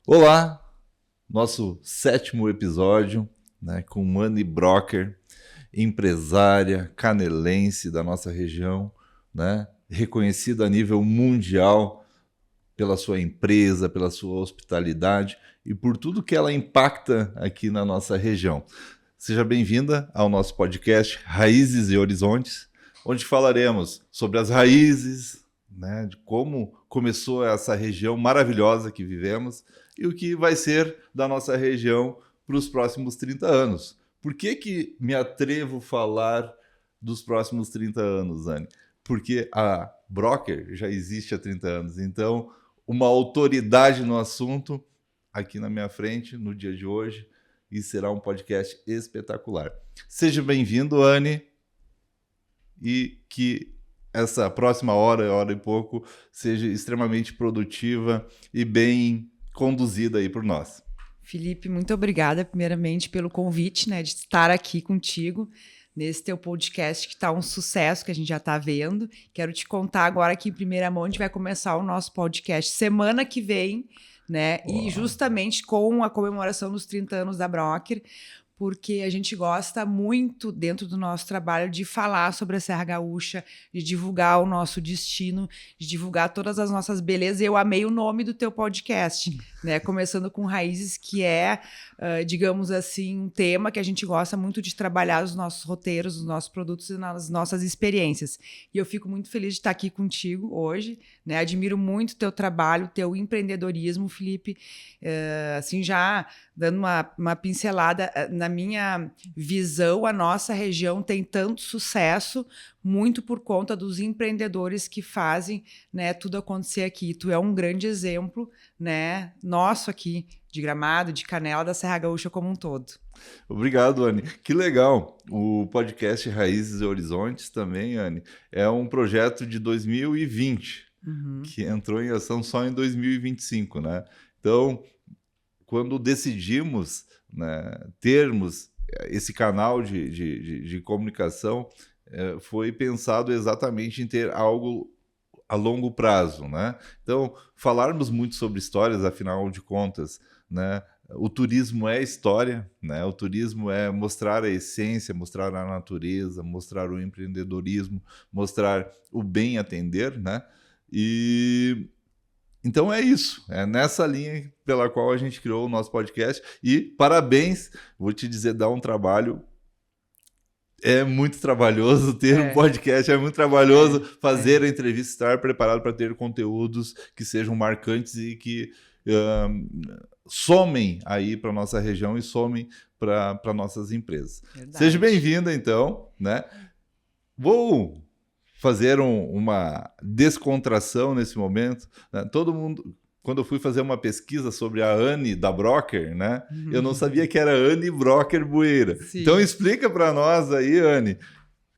Olá, nosso 7º episódio, né, com Anne Brocker, empresária canelense da nossa região, né, reconhecida a nível mundial pela sua empresa, pela sua hospitalidade e por tudo que ela impacta aqui na nossa região. Seja bem-vinda ao nosso podcast Raízes e Horizontes, onde falaremos sobre as raízes, né, de como começou essa região maravilhosa que vivemos e o que vai ser da nossa região para os próximos 30 anos. Por que me atrevo a falar dos próximos 30 anos, Anne? Porque a Brocker já existe há 30 anos, então uma autoridade no assunto aqui na minha frente no dia de hoje, e será um podcast espetacular. Seja bem-vindo, Anne, e que essa próxima hora e pouco, seja extremamente produtiva e bem conduzida aí por nós. Felipe, muito obrigada, primeiramente, pelo convite, né, de estar aqui contigo nesse teu podcast que está um sucesso, que a gente já está vendo. Quero te contar agora que em primeira mão a gente vai começar o nosso podcast semana que vem, né? Uau. E justamente com a comemoração dos 30 anos da Brocker, porque a gente gosta muito, dentro do nosso trabalho, de falar sobre a Serra Gaúcha, de divulgar o nosso destino, de divulgar todas as nossas belezas. Eu amei o nome do teu podcast, né? Começando com Raízes, que é, digamos assim, um tema que a gente gosta muito de trabalhar nos nossos roteiros, nos nossos produtos e nas nossas experiências. E eu fico muito feliz de estar aqui contigo hoje, né? Admiro muito o teu trabalho, teu empreendedorismo, Felipe. Assim, já dando uma pincelada, na minha visão, a nossa região tem tanto sucesso muito por conta dos empreendedores que fazem, né, tudo acontecer aqui. Tu é um grande exemplo, né, nosso aqui, de Gramado, de Canela, da Serra Gaúcha como um todo. Obrigado, Anne. Que legal. O podcast Raízes e Horizontes também, Anne, é um projeto de 2020, que entrou em ação só em 2025, né? Então, quando decidimos, né, termos esse canal de comunicação, foi pensado exatamente em ter algo a longo prazo, né? Então, falarmos muito sobre histórias, afinal de contas, né? O turismo é história, né? O turismo é mostrar a essência, mostrar a natureza, mostrar o empreendedorismo, mostrar o bem atender, né? E então é isso, é nessa linha pela qual a gente criou o nosso podcast. E parabéns, vou te dizer, dá um trabalho. É muito trabalhoso ter um podcast, é muito trabalhoso fazer a entrevista, estar preparado para ter conteúdos que sejam marcantes e que somem aí para a nossa região e somem para nossas empresas. Verdade. Seja bem-vinda, então, né? Vou fazer uma descontração nesse momento, né? Todo mundo, quando eu fui fazer uma pesquisa sobre a Anne da Brocker, né? Eu não sabia que era Anne Brocker Bueira. Sim. Então explica para nós aí, Anne,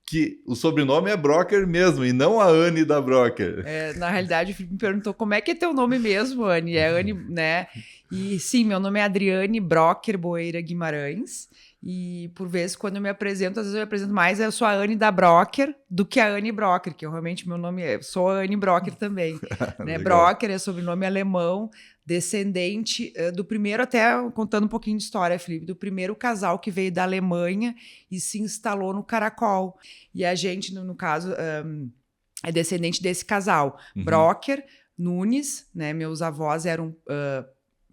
que o sobrenome é Brocker mesmo e não a Anne da Brocker. Na realidade, o Felipe me perguntou como é que é teu nome mesmo, Anne. É Anne, né? E sim, meu nome é Adriane Brocker Bueira Guimarães. E, por vezes, quando eu me apresento, às vezes eu me apresento mais, eu sou a Anne da Brocker do que a Anne Brocker, que eu realmente, meu nome sou a Anne Brocker também. Né? Brocker é sobrenome alemão, descendente do primeiro, até contando um pouquinho de história, Felipe, do primeiro casal que veio da Alemanha e se instalou no Caracol. E a gente, no caso, é descendente desse casal. Brocker, Nunes, né? Meus avós eram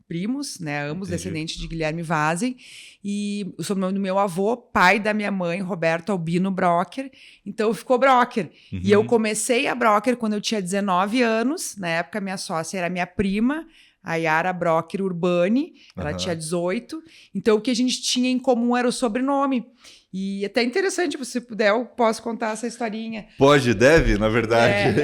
primos, né, ambos descendentes de Guilherme Vazen, e o sobrenome do meu avô, pai da minha mãe, Roberto Albino Brocker, então ficou Brocker. E eu comecei a Brocker quando eu tinha 19 anos, na época minha sócia era minha prima, a Yara Brocker Urbani, ela tinha 18, então o que a gente tinha em comum era o sobrenome. E até interessante, se puder, eu posso contar essa historinha. Pode, deve, na verdade.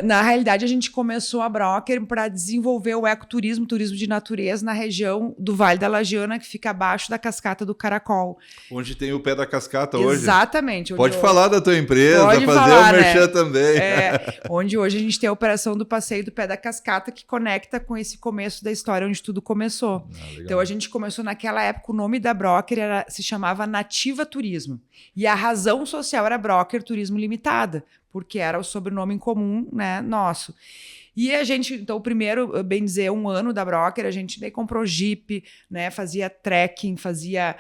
Na realidade, a gente começou a Brocker para desenvolver o ecoturismo, turismo de natureza, na região do Vale da Lagiana, que fica abaixo da cascata do Caracol. Onde tem o pé da cascata hoje. Exatamente. Pode falar da tua empresa, pode fazer falar, o merchan, né? Também. Onde hoje a gente tem a operação do passeio do pé da cascata, que conecta com esse começo da história, onde tudo começou. Então, a gente começou naquela época, o nome da Brocker se chamava Nativa Turismo. E a razão social era Brocker Turismo Limitada, porque era o sobrenome em comum, né, nosso. E a gente, então, o primeiro, bem dizer, 1 ano da Broker, a gente daí comprou Jeep, né? Fazia trekking, fazia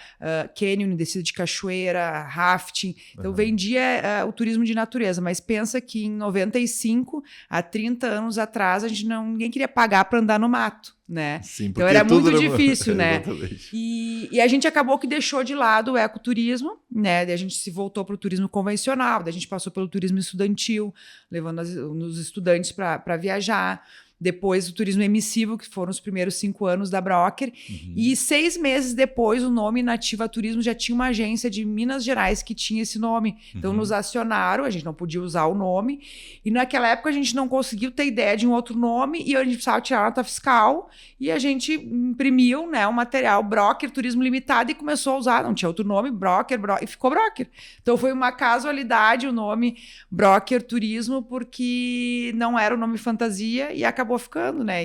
canyoning, descida de cachoeira, rafting. Então, vendia o turismo de natureza. Mas pensa que em 95, há 30 anos atrás, ninguém queria pagar para andar no mato, né? Sim, então era muito tudo difícil, né? Exatamente. E a gente acabou que deixou de lado o ecoturismo, né? Daí a gente se voltou para o turismo convencional, daí a gente passou pelo turismo estudantil, levando os estudantes para viajar. Depois o turismo emissivo, que foram os primeiros 5 anos da Broker. E 6 meses depois, o nome Nativa Turismo já tinha uma agência de Minas Gerais que tinha esse nome. Então nos acionaram, a gente não podia usar o nome. E naquela época a gente não conseguiu ter ideia de um outro nome e a gente precisava tirar a nota fiscal. E a gente imprimiu, né, um material Broker Turismo Limitado e começou a usar. Não tinha outro nome, Broker, e ficou Broker. Então foi uma casualidade o nome Broker Turismo, porque não era o nome fantasia e acabou ficando, né?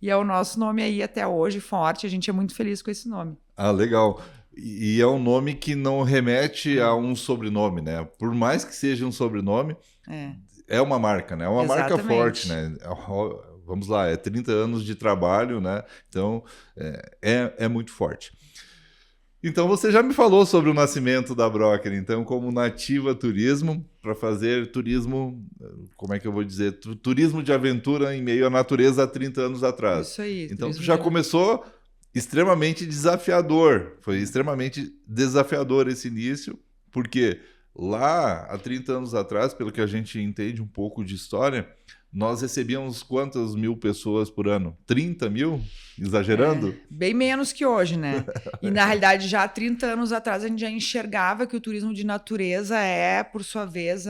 E é o nosso nome aí até hoje, forte. A gente é muito feliz com esse nome. Ah, legal. E é um nome que não remete a um sobrenome, né? Por mais que seja um sobrenome, é uma marca, né? É uma marca forte, né? Vamos lá, é 30 anos de trabalho, né? Então, é muito forte. Então, você já me falou sobre o nascimento da Broker, então, como Nativa Turismo, para fazer turismo, como é que eu vou dizer? Turismo de aventura em meio à natureza há 30 anos atrás. Isso aí. Então, já começou extremamente desafiador. Foi extremamente desafiador esse início, porque lá, há 30 anos atrás, pelo que a gente entende um pouco de história, nós recebíamos quantas mil pessoas por ano? 30 mil? Exagerando? Bem menos que hoje, né? E na realidade, já há 30 anos atrás, a gente já enxergava que o turismo de natureza é, por sua vez,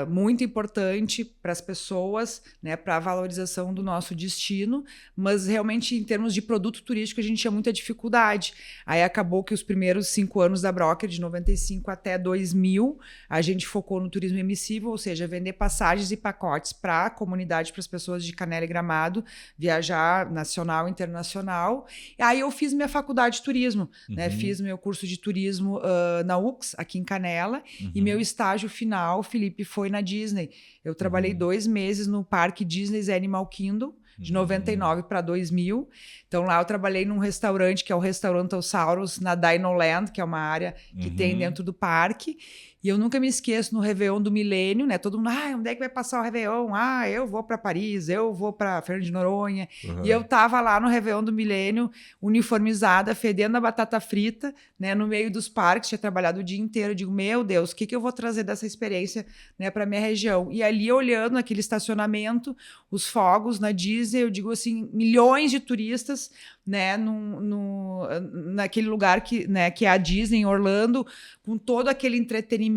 muito importante para as pessoas, né, para a valorização do nosso destino, mas realmente em termos de produto turístico a gente tinha muita dificuldade. Aí acabou que os primeiros 5 anos da Broker, de 95 até 2000, a gente focou no turismo emissivo, ou seja, vender passagens e pacotes para a comunidade, para as pessoas de Canela e Gramado, viajar nacional e internacional. E aí eu fiz minha faculdade de turismo, né, fiz meu curso de turismo na UX, aqui em Canela, e meu estágio final, Felipe, foi na Disney. Eu trabalhei 2 meses no parque Disney's Animal Kingdom, de 99 para 2000. Então, lá eu trabalhei num restaurante, que é o Restaurantosaurus, na Dinoland, que é uma área que tem dentro do parque. E eu nunca me esqueço, no Réveillon do Milênio, né? Todo mundo, onde é que vai passar o Réveillon? Eu vou para Paris, eu vou para Fernando de Noronha. E eu tava lá no Réveillon do Milênio, uniformizada, fedendo a batata frita, né? No meio dos parques, tinha trabalhado o dia inteiro. Eu digo, meu Deus, o que eu vou trazer dessa experiência, né, para minha região? E ali, olhando naquele estacionamento, os fogos na Disney, eu digo assim, milhões de turistas, né, naquele lugar que, né, que é a Disney em Orlando, com todo aquele entretenimento,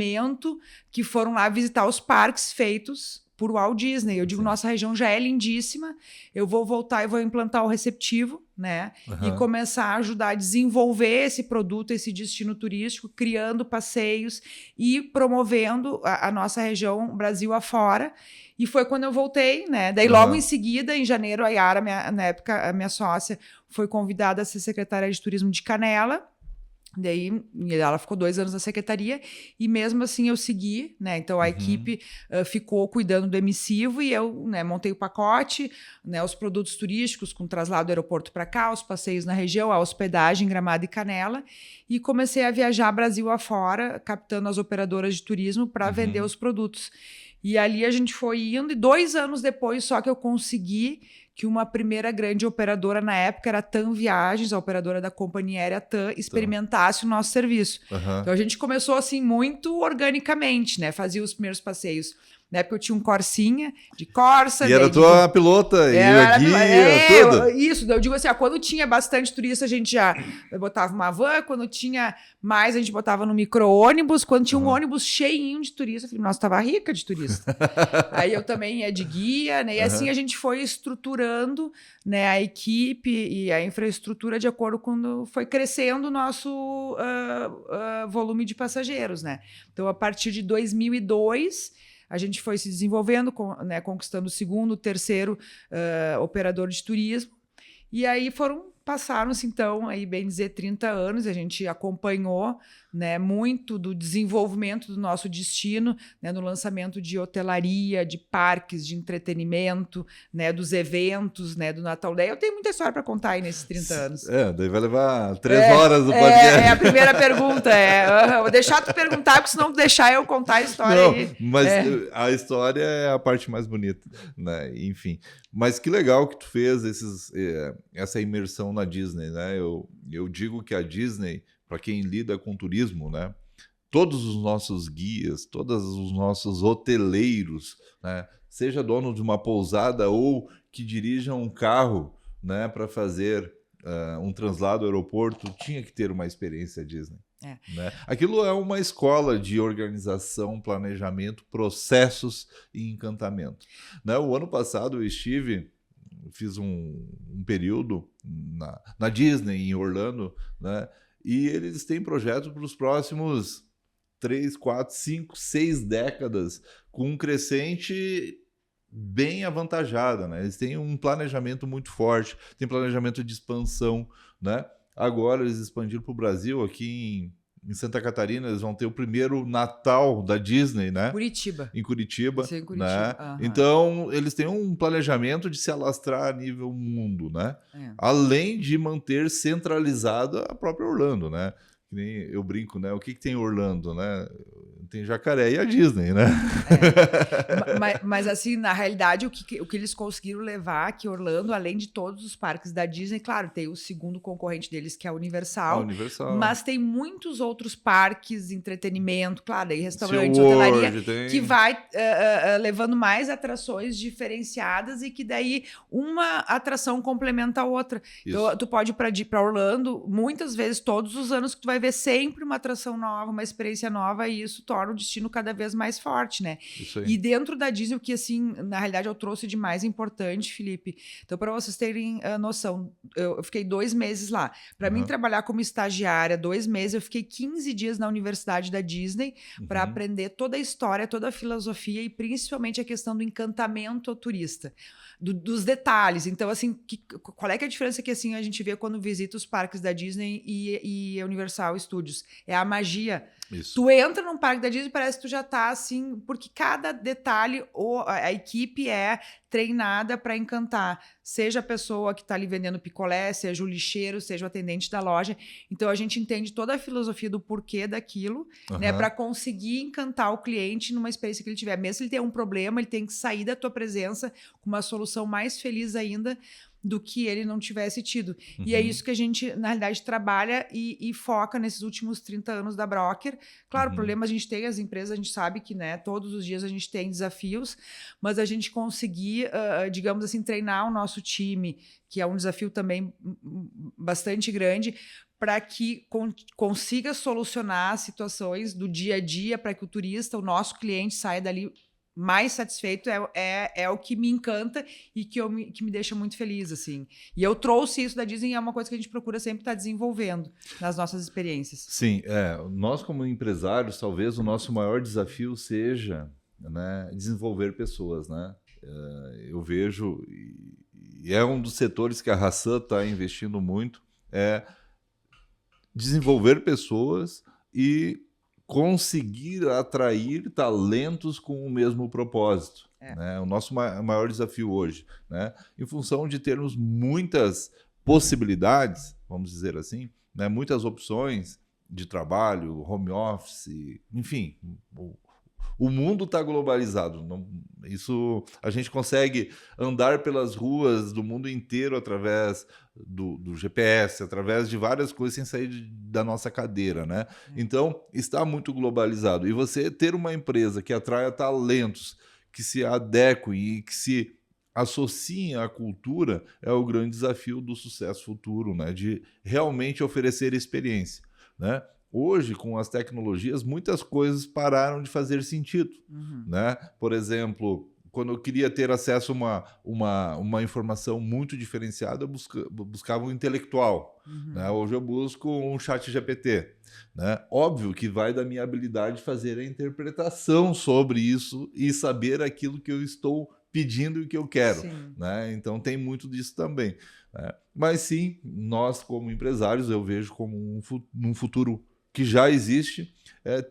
que foram lá visitar os parques feitos por Walt Disney. Eu digo, nossa região já é lindíssima, eu vou voltar e vou implantar o receptivo, né, e começar a ajudar a desenvolver esse produto, esse destino turístico, criando passeios e promovendo a nossa região Brasil afora. E foi quando eu voltei, né? Daí logo em seguida, em janeiro, a Yara, na época, a minha sócia, foi convidada a ser secretária de turismo de Canela. Daí ela ficou 2 anos na secretaria e mesmo assim eu segui, né? Então a equipe ficou cuidando do emissivo e eu, né, montei o pacote, né, os produtos turísticos com traslado do aeroporto para cá, os passeios na região, a hospedagem, Gramado e Canela, e comecei a viajar Brasil afora, captando as operadoras de turismo para vender os produtos. E ali a gente foi indo, e 2 anos depois só que eu consegui que uma primeira grande operadora na época era a TAM Viagens, a operadora da companhia aérea TAM, experimentasse o nosso serviço. Então a gente começou assim muito organicamente, né? Fazia os primeiros passeios. Na época eu tinha um Corsinha, de Corsa. E era tua pilota, e a guia, tudo. Isso, eu digo assim, quando tinha bastante turista, a gente já botava uma van, quando tinha mais, a gente botava no micro-ônibus, quando tinha um ônibus cheinho de turista, eu falei, nossa, tava rica de turista. Aí eu também ia de guia, né? E assim a gente foi estruturando, né, a equipe e a infraestrutura de acordo com quando foi crescendo o nosso volume de passageiros, né? Então, a partir de 2002... a gente foi se desenvolvendo, né, conquistando o segundo, terceiro operador de turismo. E aí foram passaram-se, então, aí bem dizer, 30 anos, a gente acompanhou, né, muito do desenvolvimento do nosso destino, né, no lançamento de hotelaria, de parques, de entretenimento, né, dos eventos, né, do Natal Day. Eu tenho muita história para contar aí nesses 30 anos. Daí vai levar 3 horas do podcast. É a primeira pergunta. Vou deixar tu perguntar, porque se não deixar eu contar a história não, aí. Mas a história é a parte mais bonita, né? Enfim. Mas que legal que tu fez essa imersão na Disney, né? Eu digo que a Disney, para quem lida com turismo, né? Todos os nossos guias, todos os nossos hoteleiros, né? Seja dono de uma pousada ou que dirijam um carro, né? Para fazer um translado ao aeroporto, tinha que ter uma experiência Disney. Né? Aquilo é uma escola de organização, planejamento, processos e encantamento. Né? O ano passado eu fiz um período na Disney, em Orlando, né? E eles têm projetos para os próximos 3, 4, 5, 6 décadas, com um crescente bem avantajada, né? Eles têm um planejamento muito forte, tem planejamento de expansão, né? Agora eles expandiram para o Brasil, aqui em Santa Catarina, eles vão ter o primeiro Natal da Disney, né? Em Curitiba. Vai ser em Curitiba. Né? Uhum. Então, eles têm um planejamento de se alastrar a nível mundo, né? Além de manter centralizada a própria Orlando, né? Que nem eu brinco, né? O que tem em Orlando, né? Tem jacaré e a Disney, né? Mas assim, na realidade, o que eles conseguiram levar que Orlando, além de todos os parques da Disney, claro, tem o segundo concorrente deles, que é a Universal. Mas tem muitos outros parques, entretenimento, claro, aí restaurantes, hotelaria, que vai levando mais atrações diferenciadas e que daí uma atração complementa a outra. Então, tu pode ir para Orlando, muitas vezes, todos os anos, que tu vai ver sempre uma atração nova, uma experiência nova, e isso torna o destino cada vez mais forte, né? E dentro da Disney, o que, assim, na realidade, eu trouxe de mais importante, Felipe, então, para vocês terem noção, eu fiquei 2 meses lá. Para mim, trabalhar como estagiária, 2 meses, eu fiquei 15 dias na Universidade da Disney para aprender toda a história, toda a filosofia e, principalmente, a questão do encantamento ao turista, dos detalhes. Então, assim, qual é que é a diferença que, assim, a gente vê quando visita os parques da Disney e a Universal Studios? É a magia. Tu entra num parque da Disney e parece que tu já tá assim, porque cada detalhe, a equipe é treinada para encantar, seja a pessoa que está ali vendendo picolé, seja o lixeiro, seja o atendente da loja. Então a gente entende toda a filosofia do porquê daquilo, né, para conseguir encantar o cliente numa experiência que ele tiver. Mesmo se ele tem um problema, ele tem que sair da tua presença com uma solução mais feliz ainda do que ele não tivesse tido. E é isso que a gente, na realidade, trabalha e foca nesses últimos 30 anos da Broker. Claro, o problema a gente tem, as empresas, a gente sabe que, né, todos os dias a gente tem desafios, mas a gente conseguir, digamos assim, treinar o nosso time, que é um desafio também bastante grande, para que consiga solucionar situações do dia a dia, para que o turista, o nosso cliente, saia dali mais satisfeito, é o que me encanta e que me deixa muito feliz, assim. E eu trouxe isso da Disney, é uma coisa que a gente procura sempre estar desenvolvendo nas nossas experiências. Sim, nós como empresários, talvez o nosso maior desafio seja, né, desenvolver pessoas, né? Eu vejo, e é um dos setores que a Hassan está investindo muito, é desenvolver pessoas e conseguir atrair talentos com o mesmo propósito. Né? O nosso maior desafio hoje, né? Em função de termos muitas possibilidades, vamos dizer assim, né? Muitas opções de trabalho, home office, enfim, o mundo está globalizado. Isso a gente consegue andar pelas ruas do mundo inteiro através do GPS, através de várias coisas sem sair da nossa cadeira, né? Então, está muito globalizado. E você ter uma empresa que atraia talentos, que se adequem e que se associem à cultura é o grande desafio do sucesso futuro, né? De realmente oferecer experiência, né? Hoje, com as tecnologias, muitas coisas pararam de fazer sentido, né? Por exemplo, quando eu queria ter acesso a uma informação muito diferenciada, eu buscava um intelectual. Né? Hoje eu busco um chat GPT. Né? Óbvio que vai da minha habilidade de fazer a interpretação sobre isso e saber aquilo que eu estou pedindo o que eu quero, Sim. né? Então tem muito disso também, né? Mas sim, nós como empresários, eu vejo como um futuro que já existe,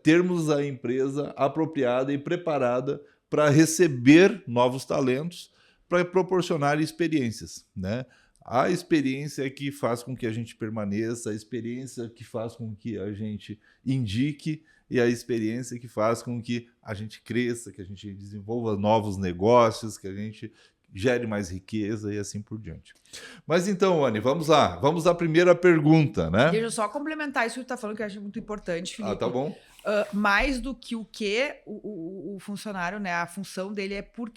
termos a empresa apropriada e preparada para receber novos talentos, para proporcionar experiências, né? A experiência que faz com que a gente permaneça, a experiência que faz com que a gente indique e a experiência que faz com que a gente cresça, que a gente desenvolva novos negócios, que a gente gere mais riqueza e assim por diante. Mas então, Anny, vamos lá. Vamos à primeira pergunta, né? Deixa eu só complementar isso que tu está falando, que eu acho muito importante, Felipe. Tá bom. Mais do que o funcionário, né? A função dele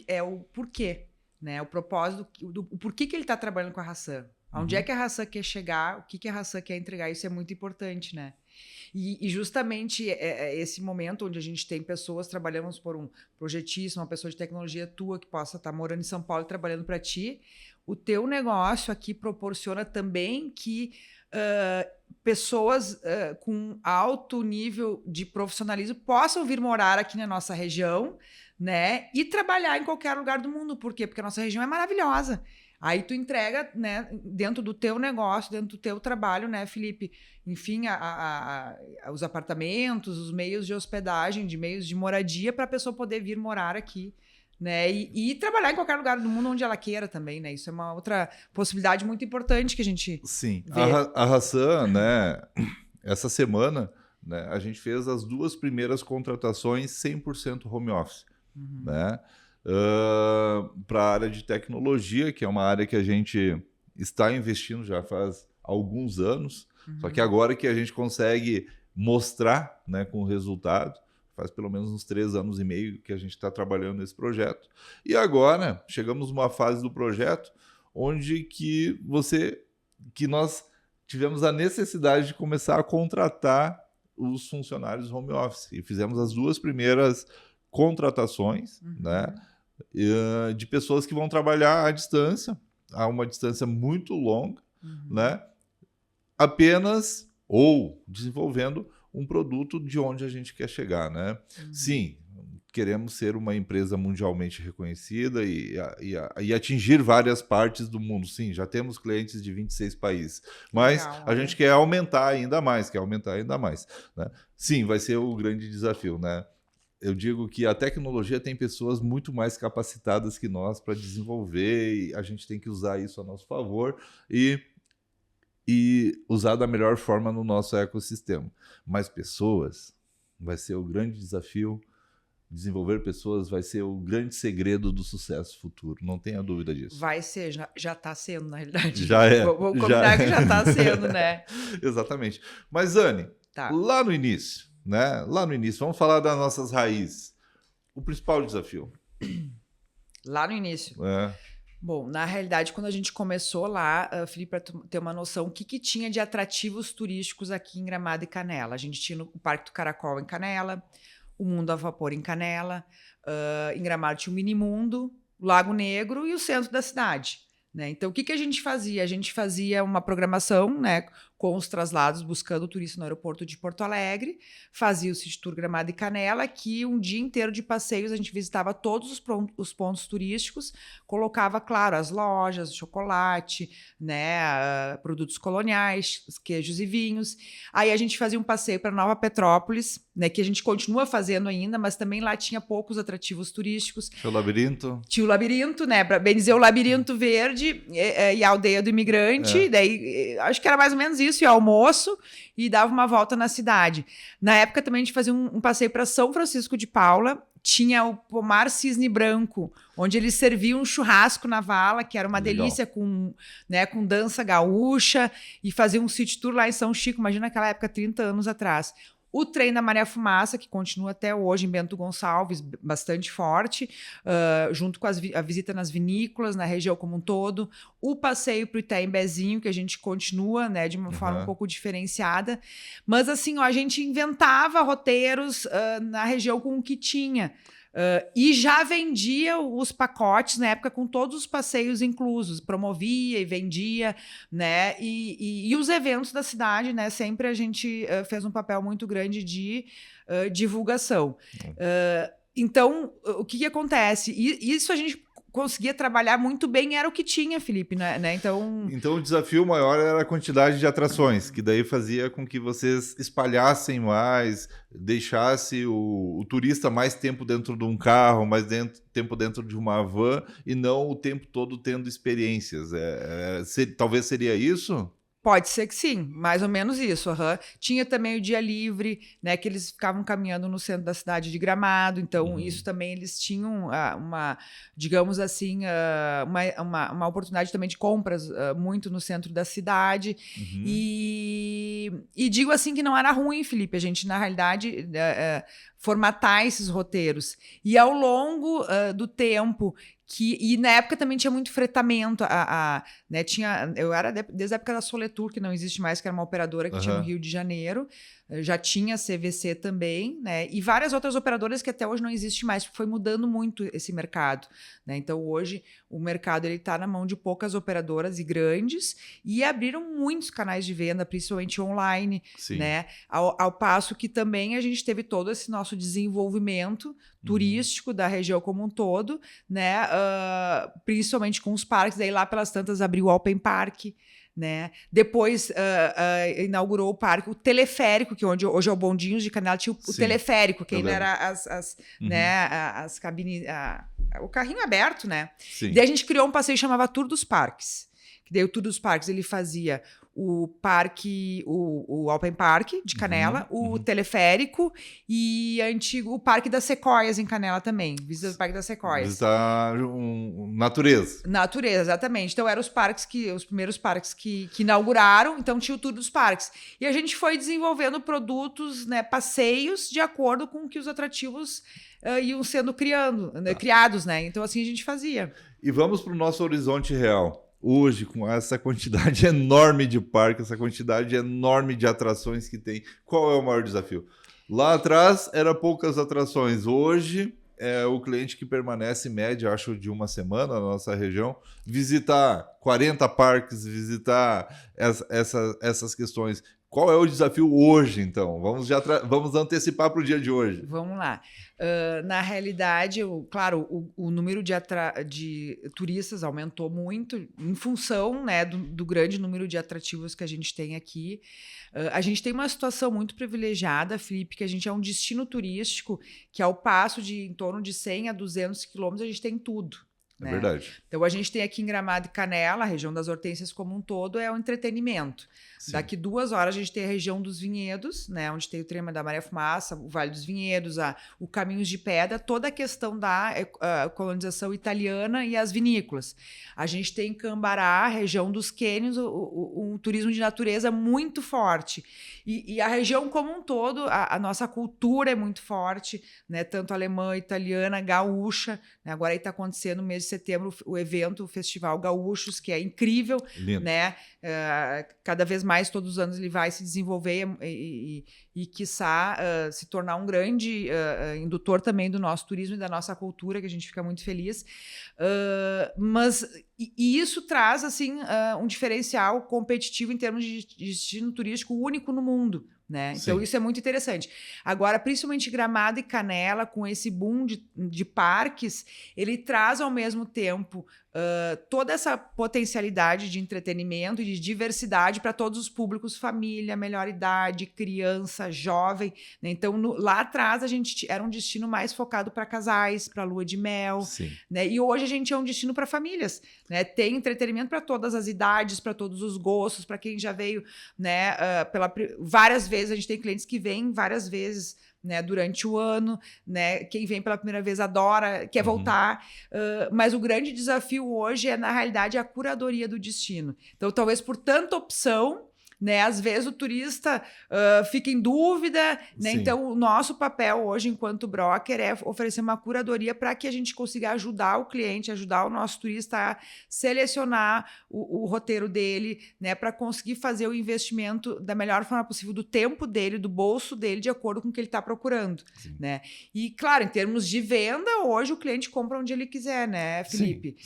é o porquê, né? O propósito, o porquê que ele está trabalhando com a Hassan. Onde é que a Hassan quer chegar, o que a Hassan quer entregar, isso é muito importante, né? E justamente esse momento onde a gente tem pessoas trabalhando por um projetista, uma pessoa de tecnologia tua que possa estar morando em São Paulo e trabalhando para ti, o teu negócio aqui proporciona também que pessoas com alto nível de profissionalismo possam vir morar aqui na nossa região, né? E trabalhar em qualquer lugar do mundo. Por quê? Porque a nossa região é maravilhosa. Aí tu entrega, né, dentro do teu negócio, dentro do teu trabalho, né, Felipe? Enfim, os apartamentos, os meios de hospedagem, de meios de moradia para a pessoa poder vir morar aqui, né? E trabalhar em qualquer lugar do mundo onde ela queira também, né? Isso é uma outra possibilidade muito importante que a gente vê. A Hassan, né, essa semana, né, a gente fez as 2 primeiras contratações 100% home office, né? Para a área de tecnologia, que é uma área que a gente está investindo já faz alguns anos, só que agora que a gente consegue mostrar, né, com o resultado, faz pelo menos uns 3 anos e meio que a gente está trabalhando nesse projeto. E agora chegamos numa fase do projeto onde que nós tivemos a necessidade de começar a contratar os funcionários home office. E fizemos as 2 primeiras contratações, né, de pessoas que vão trabalhar à distância, a uma distância muito longa, né, apenas ou desenvolvendo um produto de onde a gente quer chegar, né? Sim, queremos ser uma empresa mundialmente reconhecida e atingir várias partes do mundo. Sim, já temos clientes de 26 países, mas legal, a gente quer aumentar ainda mais, né? Sim, vai ser o grande desafio, né? Eu digo que a tecnologia tem pessoas muito mais capacitadas que nós para desenvolver e a gente tem que usar isso a nosso favor e usar da melhor forma no nosso ecossistema. Mas pessoas vai ser o grande desafio, desenvolver pessoas vai ser o grande segredo do sucesso futuro, não tenha dúvida disso. Vai ser, já está sendo, na realidade. Já é. Vamos combinar que já está sendo, né? Exatamente. Mas, Anny, lá no início, né? Lá no início, vamos falar das nossas raízes. O principal desafio. Lá no início. Bom, na realidade, quando a gente começou lá, Felipe, para ter uma noção, o que tinha de atrativos turísticos aqui em Gramado e Canela? A gente tinha o Parque do Caracol em Canela, o Mundo a Vapor em Canela, em Gramado tinha o Minimundo, o Lago Negro e o centro da cidade. Né? Então, o que a gente fazia? A gente fazia uma programação, né, com os traslados, buscando o turista no aeroporto de Porto Alegre, fazia o City Tour Gramado e Canela, que um dia inteiro de passeios a gente visitava todos os pontos turísticos, colocava, claro, as lojas, chocolate, né, produtos coloniais, queijos e vinhos. Aí a gente fazia um passeio para Nova Petrópolis, né, que a gente continua fazendo ainda, mas também lá tinha poucos atrativos turísticos. Tinha o labirinto. Tinha o labirinto, né, para bem dizer, o Labirinto Verde e a Aldeia do Imigrante, daí acho que era mais ou menos isso, e almoço, e dava uma volta na cidade. Na época também a gente fazia um passeio para São Francisco de Paula, tinha o Pomar Cisne Branco, onde eles serviam um churrasco na vala, que era uma delícia com dança gaúcha, e fazia um city tour lá em São Chico, imagina naquela época, 30 anos atrás. O trem da Maria Fumaça, que continua até hoje em Bento Gonçalves, bastante forte, junto com a visita nas vinícolas, na região como um todo. O passeio para o Itaimbezinho, que a gente continua, né, de uma forma um pouco diferenciada. Mas, assim, a gente inventava roteiros na região com o que tinha. E já vendia os pacotes na época com todos os passeios inclusos, promovia e vendia, né? E os eventos da cidade, né? Sempre a gente fez um papel muito grande de divulgação. Então, o que acontece? Isso a gente conseguia trabalhar muito bem, era o que tinha, Felipe, né? Então o desafio maior era a quantidade de atrações, que daí fazia com que vocês espalhassem mais, deixasse o turista mais tempo dentro de um carro, tempo dentro de uma van, e não o tempo todo tendo experiências. Talvez seria isso? Pode ser que sim, mais ou menos isso. Tinha também o dia livre, né? Que eles ficavam caminhando no centro da cidade de Gramado, então isso também eles tinham digamos assim, uma oportunidade também de compras muito no centro da cidade. E digo assim que não era ruim, Felipe, a gente, na realidade, formatar esses roteiros. E ao longo do tempo. E na época também tinha muito fretamento. Né, eu era desde a época da Soletur, que não existe mais, que era uma operadora que tinha no Rio de Janeiro. Já tinha CVC também, né? E várias outras operadoras que até hoje não existe mais, porque foi mudando muito esse mercado, né? Então hoje o mercado está na mão de poucas operadoras e grandes, e abriram muitos canais de venda, principalmente online, né? Ao passo que também a gente teve todo esse nosso desenvolvimento turístico da região como um todo, né? Principalmente com os parques, daí lá pelas tantas abriu o Open Park, né? Depois inaugurou o parque, o teleférico, que hoje é o Bondinhos de Canela, tinha o teleférico, que ainda era né, as cabines, o carrinho aberto, né? Sim. Daí a gente criou um passeio que chamava Tour dos Parques. Que daí o Tour dos Parques ele fazia o parque, o Open Park de Canela, o teleférico e o Parque das Sequoias em Canela também. Visita do Parque das Sequoias. Visitar natureza. Natureza, exatamente. Então eram os primeiros parques que inauguraram, então tinha o Tour dos Parques. E a gente foi desenvolvendo produtos, né, passeios, de acordo com que os atrativos iam sendo criados, né? Então assim a gente fazia. E vamos para o nosso horizonte real. Hoje, com essa quantidade enorme de parques, essa quantidade enorme de atrações que tem, qual é o maior desafio? Lá atrás, eram poucas atrações. Hoje, o cliente que permanece, em média, acho, de uma semana na nossa região, visitar 40 parques, visitar essas questões. Qual é o desafio hoje, então? Vamos antecipar para o dia de hoje. Vamos lá. Na realidade, claro, o número de turistas aumentou muito em função, né, do grande número de atrativos que a gente tem aqui. A gente tem uma situação muito privilegiada, Felipe, que a gente é um destino turístico que, ao passo de em torno de 100 a 200 quilômetros, a gente tem tudo. É verdade. Então, a gente tem aqui em Gramado e Canela, a região das hortênsias como um todo, é o entretenimento. Sim. Daqui 2 horas, a gente tem a região dos vinhedos, né, onde tem o Trema da Maré Fumaça, o Vale dos Vinhedos, o Caminhos de Pedra, toda a questão da colonização italiana e as vinícolas. A gente tem em Cambará, a região dos cânions, um turismo de natureza muito forte. E a região como um todo, a nossa cultura é muito forte, né, tanto alemã, italiana, gaúcha. Né, agora aí está acontecendo no mês de setembro o evento, o Festival Gaúchos, que é incrível. Lindo. Né? Cada vez mais, todos os anos, ele vai se desenvolver e quiçá, se tornar um grande indutor também do nosso turismo e da nossa cultura, que a gente fica muito feliz. Mas isso traz assim, um diferencial competitivo em termos de destino turístico único no mundo. Né? Então, isso é muito interessante. Agora, principalmente Gramado e Canela, com esse boom de parques, ele traz ao mesmo tempo toda essa potencialidade de entretenimento e de diversidade para todos os públicos, família, melhor idade, criança, jovem. Né? Então, lá atrás, a gente era um destino mais focado para casais, para lua de mel. Né? E hoje a gente é um destino para famílias. Né? Tem entretenimento para todas as idades, para todos os gostos, para quem já veio, né, várias vezes. A gente tem clientes que vêm várias vezes, né, durante o ano, né? Quem vem pela primeira vez adora, quer voltar. Mas o grande desafio hoje é, na realidade, a curadoria do destino. Então, talvez por tanta opção, né, às vezes o turista fica em dúvida, né? Então o nosso papel hoje enquanto broker é oferecer uma curadoria para que a gente consiga ajudar o cliente, ajudar o nosso turista a selecionar o roteiro dele, né, para conseguir fazer o investimento da melhor forma possível do tempo dele, do bolso dele, de acordo com o que ele está procurando. Né? E claro, em termos de venda, hoje o cliente compra onde ele quiser, né, Felipe?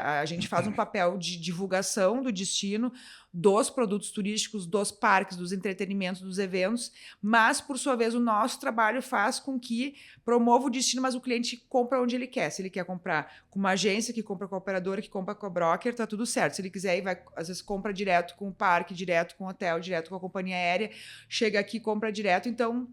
A gente faz um papel de divulgação do destino, dos produtos turísticos, turísticos, dos parques, dos entretenimentos, dos eventos, mas, por sua vez, o nosso trabalho faz com que promova o destino, mas o cliente compra onde ele quer. Se ele quer comprar com uma agência, que compra com a operadora, que compra com a broker, tá tudo certo. Se ele quiser, ele vai, às vezes compra direto com o parque, direto com o hotel, direto com a companhia aérea, chega aqui, compra direto. Então,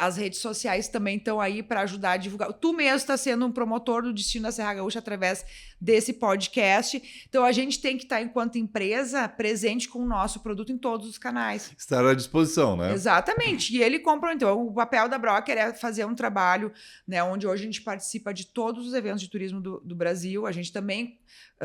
as redes sociais também estão aí para ajudar a divulgar. Tu mesmo está sendo um promotor do Destino da Serra Gaúcha através desse podcast. Então, a gente tem que estar, enquanto empresa, presente com o nosso produto em todos os canais. Estar à disposição, né? Exatamente. E ele compra, então, o papel da broker é fazer um trabalho, né, onde hoje a gente participa de todos os eventos de turismo do Brasil. A gente também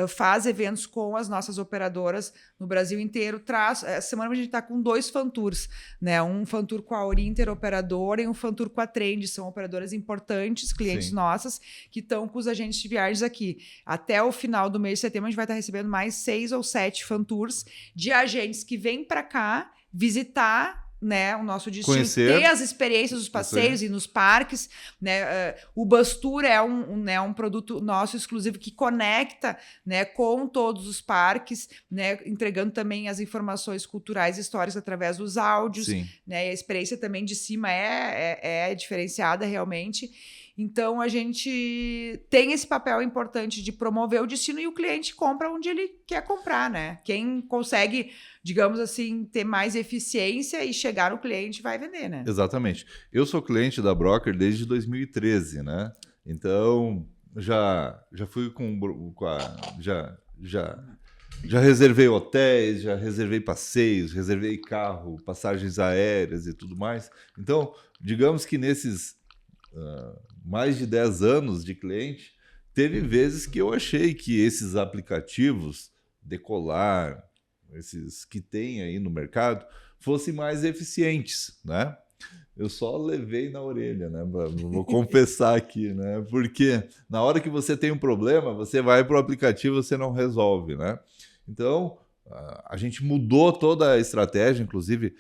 faz eventos com as nossas operadoras no Brasil inteiro. Essa semana a gente está com 2 fan tours, né? Um fan tour com a Orinter operadora e um fan tour com a Trend. São operadoras importantes, clientes nossas, que estão com os agentes de viagens aqui. Até o final do mês de setembro, a gente vai estar recebendo mais 6 ou 7 fan tours de agentes que vêm para cá visitar, né, o nosso destino, conhecer, ter as experiências dos passeios e nos parques, né? O Bus Tour é um produto nosso exclusivo que conecta, né, com todos os parques, né, entregando também as informações culturais e históricas através dos áudios, né? E a experiência também de cima é diferenciada realmente. Então, a gente tem esse papel importante de promover o destino e o cliente compra onde ele quer comprar, né? Quem consegue, digamos assim, ter mais eficiência e chegar no cliente vai vender, né? Exatamente. Eu sou cliente da Broker desde 2013, né? Então, já fui já reservei hotéis, já reservei passeios, reservei carro, passagens aéreas e tudo mais. Então, digamos que nesses mais de 10 anos de cliente, teve vezes que eu achei que esses aplicativos, Decolar, esses que tem aí no mercado, fossem mais eficientes, né? Eu só levei na orelha, né? Vou confessar aqui, né? Porque na hora que você tem um problema, você vai para o aplicativo e você não resolve, né? Então, a gente mudou toda a estratégia, inclusive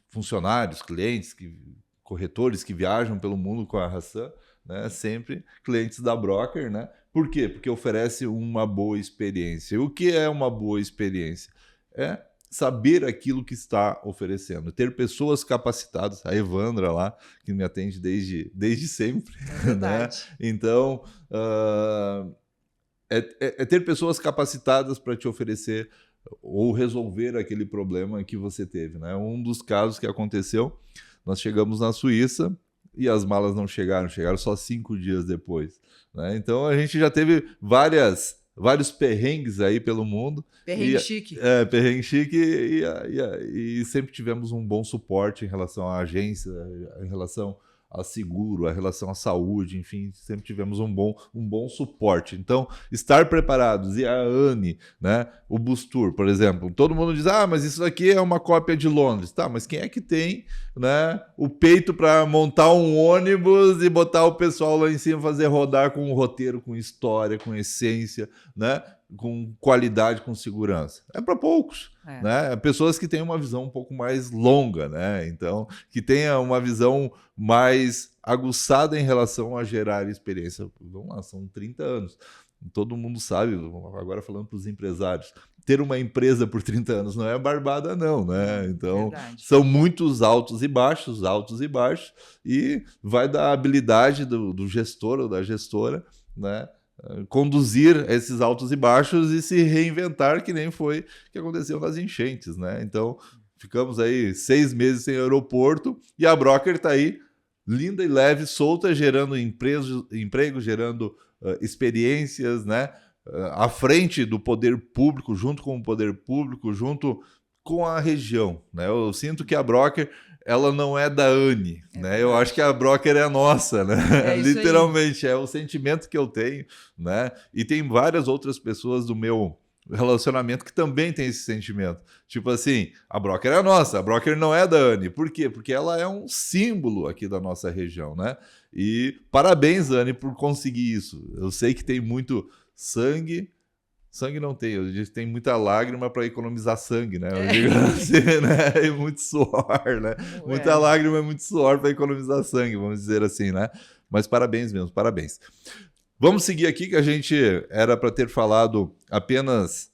funcionários, clientes, corretores que viajam pelo mundo com a Hassan, né? Sempre clientes da Broker, né? Por quê? Porque oferece uma boa experiência. O que é uma boa experiência? É saber aquilo que está oferecendo, ter pessoas capacitadas, a Evandra lá, que me atende desde sempre. É né? Então, é ter pessoas capacitadas para te oferecer ou resolver aquele problema que você teve. Né? Um dos casos que aconteceu, nós chegamos na Suíça e as malas não chegaram só 5 dias depois. Né? Então, a gente já teve vários perrengues aí pelo mundo. Perrengue chique. Perrengue chique e sempre tivemos um bom suporte em relação à agência, em relação a seguro, a relação à saúde, enfim, sempre tivemos um bom suporte. Então, estar preparados, e a Anne, né, o Bus Tour, por exemplo, todo mundo diz, mas isso daqui é uma cópia de Londres. Tá, mas quem é que tem, né, o peito para montar um ônibus e botar o pessoal lá em cima, fazer rodar com um roteiro, com história, com essência, né, com qualidade, com segurança? É para poucos. Né? Pessoas que têm uma visão um pouco mais longa, né? Então, que tenha uma visão mais aguçada em relação a gerar experiência. Vamos lá, são 30 anos. Todo mundo sabe, agora falando para os empresários, ter uma empresa por 30 anos não é barbada, não, né? Então, são muitos altos e baixos, e vai da habilidade do gestor ou da gestora, né? Conduzir esses altos e baixos e se reinventar, que nem foi que aconteceu nas enchentes, né? Então, ficamos aí 6 meses sem aeroporto e a Broker está aí, linda e leve, solta, gerando emprego, gerando experiências, né? À frente do poder público, junto com o poder público, junto com a região, né? Eu sinto que a Broker, ela não é da Anne, né? Eu acho que a Broker é a nossa, né? Literalmente, é o sentimento que eu tenho, né? E tem várias outras pessoas do meu relacionamento que também tem esse sentimento. Tipo assim, a Broker é a nossa, a Broker não é da Anne. Por quê? Porque ela é um símbolo aqui da nossa região, né? E parabéns, Anne, por conseguir isso. Eu sei que tem muito sangue não tem, a gente tem muita lágrima para economizar sangue, né? Eu digo assim, né? E muito suor, né? Muita lágrima e muito suor para economizar sangue, vamos dizer assim, né? Mas parabéns mesmo, parabéns. Vamos seguir aqui, que a gente era para ter falado apenas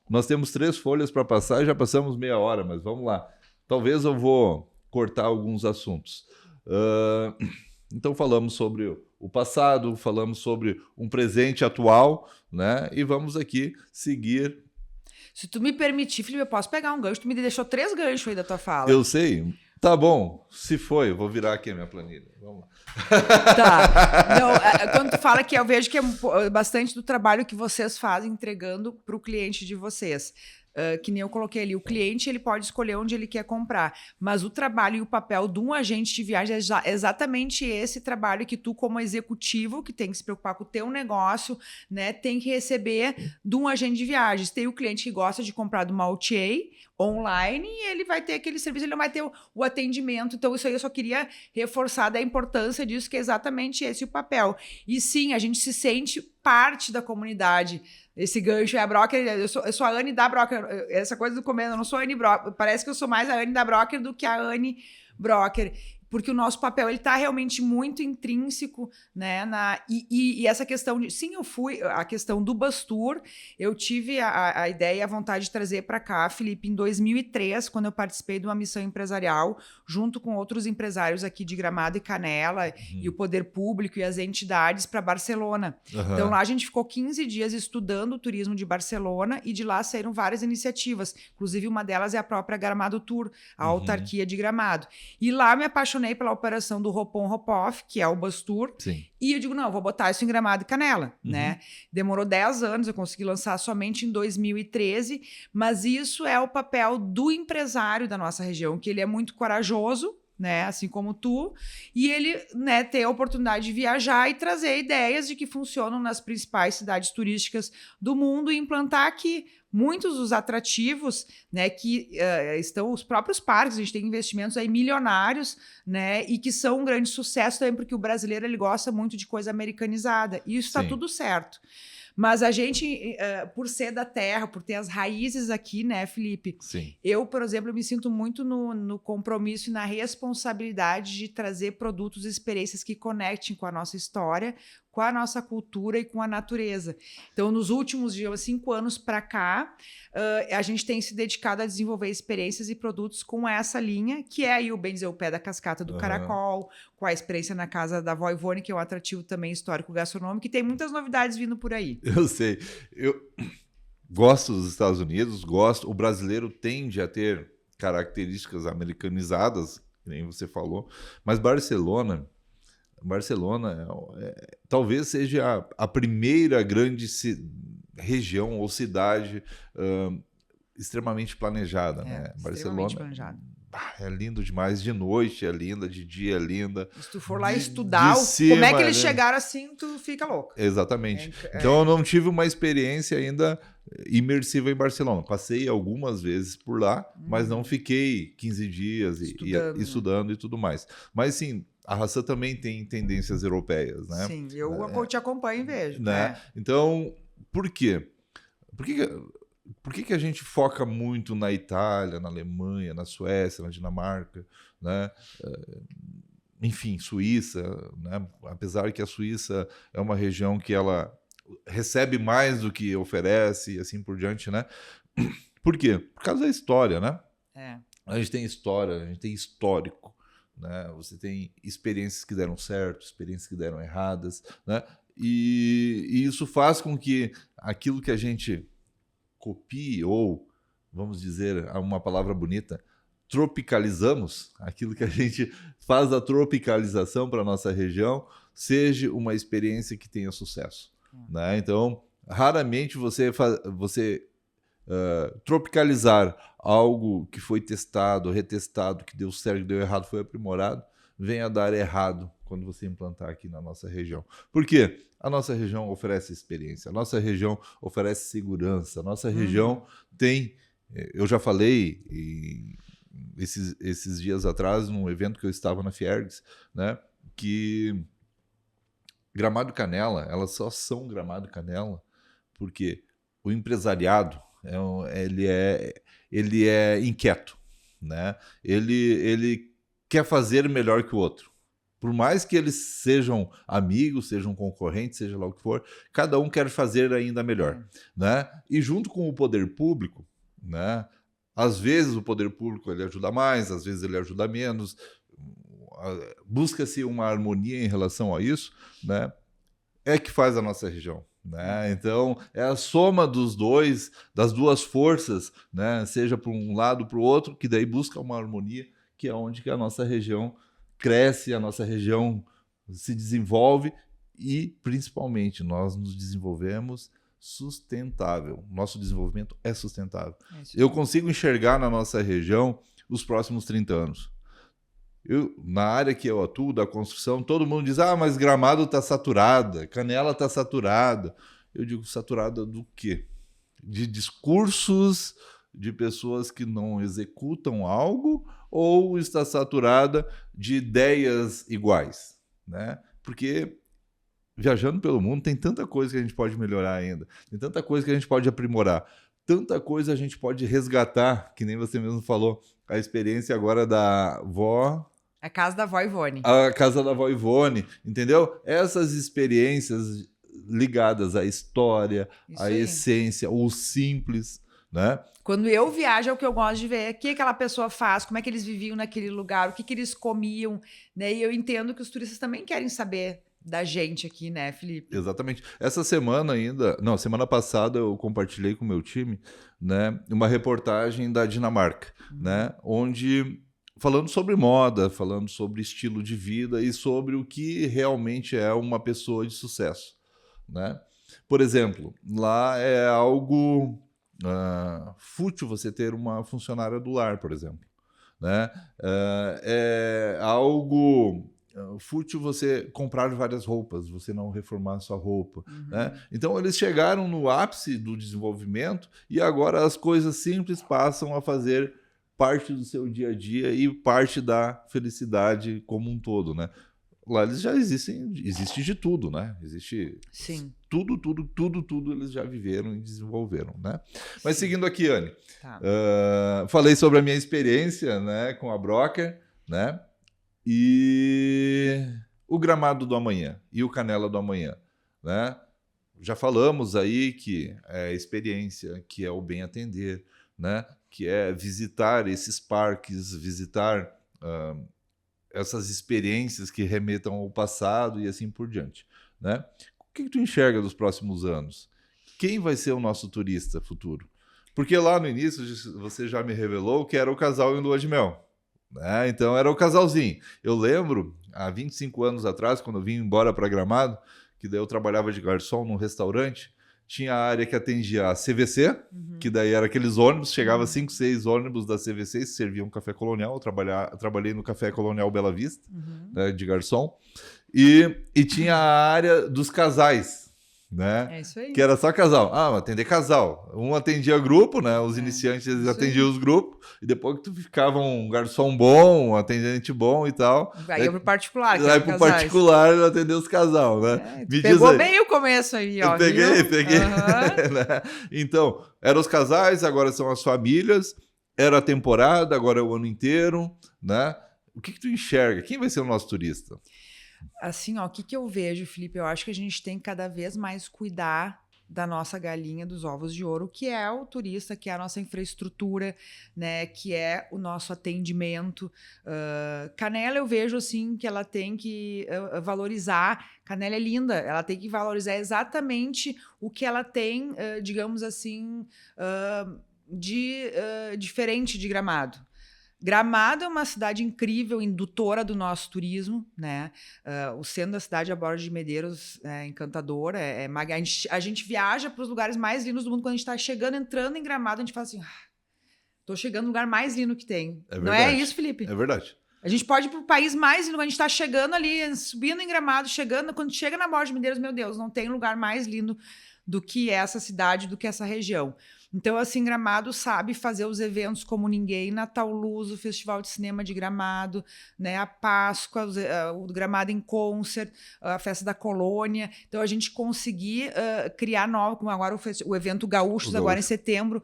Nós temos 3 folhas para passar e já passamos meia hora, mas vamos lá. Talvez eu vou cortar alguns assuntos. Então falamos sobre o passado, falamos sobre um presente atual, né? E vamos aqui seguir. Se tu me permitir, Felipe, eu posso pegar um gancho. Tu me deixou 3 ganchos aí da tua fala. Eu sei. Tá bom. Se foi, eu vou virar aqui a minha planilha. Vamos lá. Tá. Não, quando tu fala que eu vejo que é bastante do trabalho que vocês fazem entregando para o cliente de vocês. Que nem eu coloquei ali, o cliente ele pode escolher onde ele quer comprar, mas o trabalho e o papel de um agente de viagem é exatamente esse trabalho que tu, como executivo, que tem que se preocupar com o teu negócio, né, tem que receber de um agente de viagens. Tem o cliente que gosta de comprar do uma OTA online e ele vai ter aquele serviço, ele não vai ter o atendimento. Então, isso aí eu só queria reforçar da importância disso, que é exatamente esse o papel. E sim, a gente se sente parte da comunidade. Esse gancho é a Broker, eu sou a Anne da Broker, essa coisa do comendo, eu não sou a Anne Broker, parece que eu sou mais a Anne da Broker do que a Anne Broker, porque o nosso papel ele está realmente muito intrínseco, né? E essa questão de. Sim, eu fui. A questão do Bus Tour, eu tive a ideia e a vontade de trazer para cá, Felipe, em 2003, quando eu participei de uma missão empresarial, junto com outros empresários aqui de Gramado e Canela, e o poder público e as entidades para Barcelona. Então lá a gente ficou 15 dias estudando o turismo de Barcelona e de lá saíram várias iniciativas. Inclusive, uma delas é a própria Gramado Tour, a autarquia de Gramado. E lá me apaixonei pela operação do Hop-on, Hop-off, que é o Bus Tour. Sim. E eu digo, não, eu vou botar isso em Gramado e Canela, né? Demorou 10 anos, eu consegui lançar somente em 2013, mas isso é o papel do empresário da nossa região, que ele é muito corajoso, né, assim como tu, e ele, né, ter a oportunidade de viajar e trazer ideias de que funcionam nas principais cidades turísticas do mundo e implantar aqui. Muitos dos atrativos, né, que estão os próprios parques, a gente tem investimentos aí milionários, né, e que são um grande sucesso também, porque o brasileiro ele gosta muito de coisa americanizada, e isso está tudo certo. Mas a gente, por ser da terra, por ter as raízes aqui, né, Felipe? Sim. Eu, por exemplo, me sinto muito no compromisso e na responsabilidade de trazer produtos e experiências que conectem com a nossa história, com a nossa cultura e com a natureza. Então, nos últimos, digamos, 5 anos para cá, a gente tem se dedicado a desenvolver experiências e produtos com essa linha, que é aí o bem dizer, o pé da cascata do Caracol, com a experiência na Casa da Vó Ivone, que é um atrativo também histórico gastronômico, e tem muitas novidades vindo por aí. Eu sei. Eu gosto dos Estados Unidos, gosto. O brasileiro tende a ter características americanizadas, que nem você falou, mas Barcelona talvez seja a primeira grande região ou cidade extremamente planejada, né? Barcelona planejado. É lindo demais, de noite é linda, de dia é linda. Se tu for lá estudar como é que eles chegaram assim, tu fica louco. Exatamente. Então eu não tive uma experiência ainda imersiva em Barcelona. Passei algumas vezes por lá, mas não fiquei 15 dias estudando e tudo mais. Mas sim, a Hassan também tem tendências europeias, né? Sim, eu te acompanho e vejo. Né? Então, por quê? Por que a gente foca muito na Itália, na Alemanha, na Suécia, na Dinamarca, né? Enfim, Suíça, né? Apesar que a Suíça é uma região que ela recebe mais do que oferece e assim por diante, né? Por quê? Por causa da história, né? A gente tem história, a gente tem histórico, né? Você tem experiências que deram certo, experiências que deram erradas, né? E isso faz com que aquilo que a gente copie, ou, vamos dizer uma palavra bonita, tropicalizamos, aquilo que a gente faz a tropicalização para a nossa região, seja uma experiência que tenha sucesso. Né? Então, raramente você tropicalizar algo que foi testado, retestado, que deu certo, que deu errado, foi aprimorado, venha dar errado quando você implantar aqui na nossa região. Por quê? A nossa região oferece experiência, a nossa região oferece segurança, a nossa região tem... Eu já falei esses dias atrás, num evento que eu estava na Fiergs, né, que Gramado e Canela, elas só são Gramado e Canela porque o empresariado, ele é inquieto, né? Ele quer fazer melhor que o outro. Por mais que eles sejam amigos, sejam concorrentes, seja lá o que for, cada um quer fazer ainda melhor, né? E junto com o poder público, né? Às vezes o poder público ele ajuda mais, às vezes ele ajuda menos, busca-se uma harmonia em relação a isso, né? É que faz a nossa região, né? Então é a soma dos dois, das duas forças, né? Seja para um lado para o outro, que daí busca uma harmonia, que é onde que a nossa região cresce, a nossa região se desenvolve e principalmente nós nos desenvolvemos sustentável. Nosso desenvolvimento é sustentável. Eu consigo enxergar na nossa região os próximos 30 anos. Na área que eu atuo, da construção, todo mundo diz, mas Gramado está saturada, Canela está saturada. Eu digo, saturada do quê? De discursos de pessoas que não executam algo ou está saturada de ideias iguais, né? Porque viajando pelo mundo tem tanta coisa que a gente pode melhorar ainda, tem tanta coisa que a gente pode aprimorar, tanta coisa a gente pode resgatar, que nem você mesmo falou, a experiência agora da vó... A casa da vó Ivone. A casa da vó Ivone, entendeu? Essas experiências ligadas à história, à essência, o simples, né? Quando eu viajo, é o que eu gosto de ver. O que aquela pessoa faz, como é que eles viviam naquele lugar, o que eles comiam, né? E eu entendo que os turistas também querem saber da gente aqui, né, Felipe? Exatamente. Essa semana ainda... Não, semana passada eu compartilhei com o meu time, né, uma reportagem da Dinamarca, né? Onde... falando sobre moda, falando sobre estilo de vida e sobre o que realmente é uma pessoa de sucesso, né? Por exemplo, lá é algo fútil você ter uma funcionária do lar, por exemplo, né? É algo fútil você comprar várias roupas, você não reformar sua roupa, né? Então eles chegaram no ápice do desenvolvimento e agora as coisas simples passam a fazer parte do seu dia a dia e parte da felicidade como um todo, né? Lá eles já existe de tudo, né? Existe tudo eles já viveram e desenvolveram, né? Mas seguindo aqui, Anne, falei sobre a minha experiência, né, com a Broker, né? E o Gramado do amanhã e o Canela do amanhã, né? Já falamos aí que é a experiência, que é o bem atender, né? Que é visitar esses parques, visitar essas experiências que remetam ao passado e assim por diante, né? O que tu enxerga dos próximos anos? Quem vai ser o nosso turista futuro? Porque lá no início você já me revelou que era o casal em lua de mel, né? Então era o casalzinho. Eu lembro, há 25 anos atrás, quando eu vim embora para Gramado, que daí eu trabalhava de garçom num restaurante, tinha a área que atendia a CVC, que daí era aqueles ônibus, chegava 5, 6 ônibus da CVC e serviam café colonial. Eu trabalhei no Café Colonial Bela Vista, né, de garçom. E tinha a área dos casais, né? É isso aí. Que era só casal. Atender casal. Um atendia grupo, né? Os iniciantes eles atendiam os grupos. E depois que tu ficava um garçom bom, um atendente bom e tal. Aí ia pro particular. Aí pro particular atender os casal, né? Pegou bem o começo aí, ó. Eu peguei. Uhum. Então, eram os casais, agora são as famílias. Era a temporada, agora é o ano inteiro, né? O que tu enxerga? Quem vai ser o nosso turista? Assim, ó, o que eu vejo, Felipe? Eu acho que a gente tem que cada vez mais cuidar da nossa galinha dos ovos de ouro, que é o turista, que é a nossa infraestrutura, né, que é o nosso atendimento. Canela eu vejo assim que ela tem que valorizar. Canela é linda, ela tem que valorizar exatamente o que ela tem, digamos assim, de diferente de Gramado. Gramado é uma cidade incrível, indutora do nosso turismo, né? O centro da cidade, a Borda de Medeiros, é encantadora. A gente viaja para os lugares mais lindos do mundo. Quando a gente está entrando em Gramado, a gente fala assim, tô chegando no lugar mais lindo que tem. Não é isso, Felipe? É verdade. A gente pode ir para o país mais lindo, quando a gente está chegando ali, subindo em Gramado, quando chega na Borda de Medeiros, meu Deus, não tem lugar mais lindo do que essa cidade, do que essa região. Então, assim, Gramado sabe fazer os eventos como ninguém, Natal Luz, o Festival de Cinema de Gramado, né, a Páscoa, o Gramado em Concert, a Festa da Colônia. Então, a gente conseguir criar novo, como agora o evento Gaúchos, agora em setembro,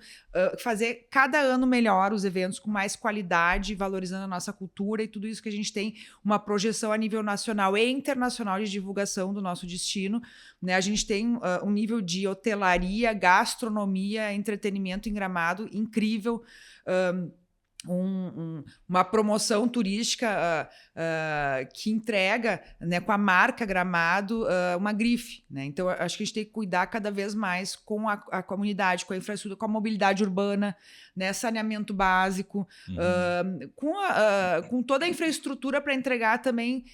fazer cada ano melhor os eventos com mais qualidade, valorizando a nossa cultura e tudo isso que a gente tem uma projeção a nível nacional e internacional de divulgação do nosso destino, né? A gente tem um nível de hotelaria, gastronomia, entretenimento em Gramado incrível, uma promoção turística que entrega, né, com a marca Gramado uma grife, né? Então, acho que a gente tem que cuidar cada vez mais com a comunidade, com a infraestrutura, com a mobilidade urbana, né, saneamento básico, com toda a infraestrutura para entregar também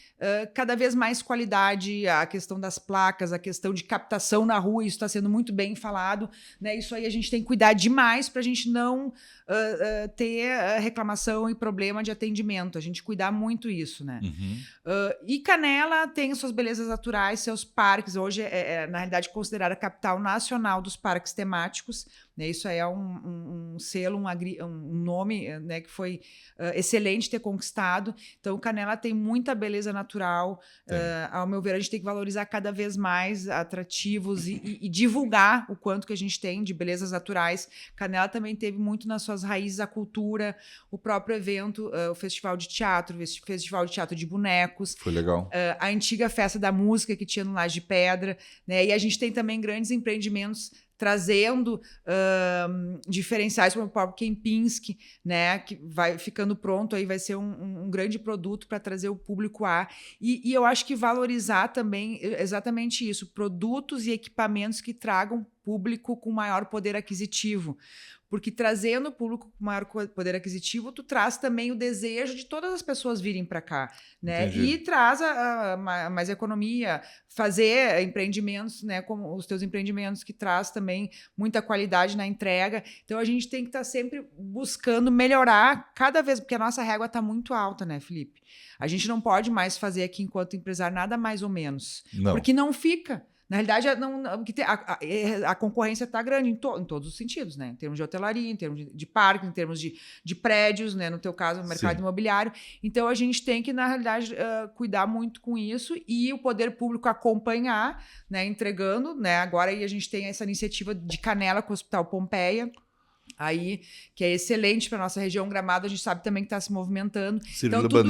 cada vez mais qualidade, a questão das placas, a questão de captação na rua, isso está sendo muito bem falado, né? Isso aí a gente tem que cuidar demais para a gente não ter reclamação e problema de atendimento, a gente cuidar muito isso, né? E Canela tem suas belezas naturais, seus parques, hoje na realidade considerada a capital nacional dos parques temáticos, né? Isso aí é um selo, um nome, né, que foi excelente ter conquistado. Então, Canela tem muita beleza natural. Ao meu ver, a gente tem que valorizar cada vez mais atrativos e divulgar o quanto que a gente tem de belezas naturais. Canela também teve muito nas suas raízes a cultura, o próprio evento, o Festival de Teatro, o Festival de Teatro de Bonecos. Foi legal. A antiga Festa da Música que tinha no Laje de Pedra, né? E a gente tem também grandes empreendimentos trazendo diferenciais como o próprio Kempinski, né, que vai ficando pronto, aí vai ser um grande produto para trazer o público e eu acho que valorizar também exatamente isso, produtos e equipamentos que tragam público com maior poder aquisitivo. Porque trazendo o público com maior poder aquisitivo, tu traz também o desejo de todas as pessoas virem para cá, né? Entendi. E traz mais economia, fazer empreendimentos, né? Como os teus empreendimentos que traz também muita qualidade na entrega. Então a gente tem que estar sempre buscando melhorar cada vez, porque a nossa régua está muito alta, né, Felipe? A gente não pode mais fazer aqui enquanto empresário nada mais ou menos, porque não fica. Na realidade, a concorrência está grande em todos os sentidos, né? Em termos de hotelaria, em termos de parque, em termos de prédios, né? No teu caso, o mercado imobiliário. Então, a gente tem que, na realidade, cuidar muito com isso e o poder público acompanhar, né? Entregando, né? Agora aí a gente tem essa iniciativa de Canela com o Hospital Pompeia, aí, que é excelente para nossa região. Gramado, a gente sabe também que está se movimentando. Então, tudo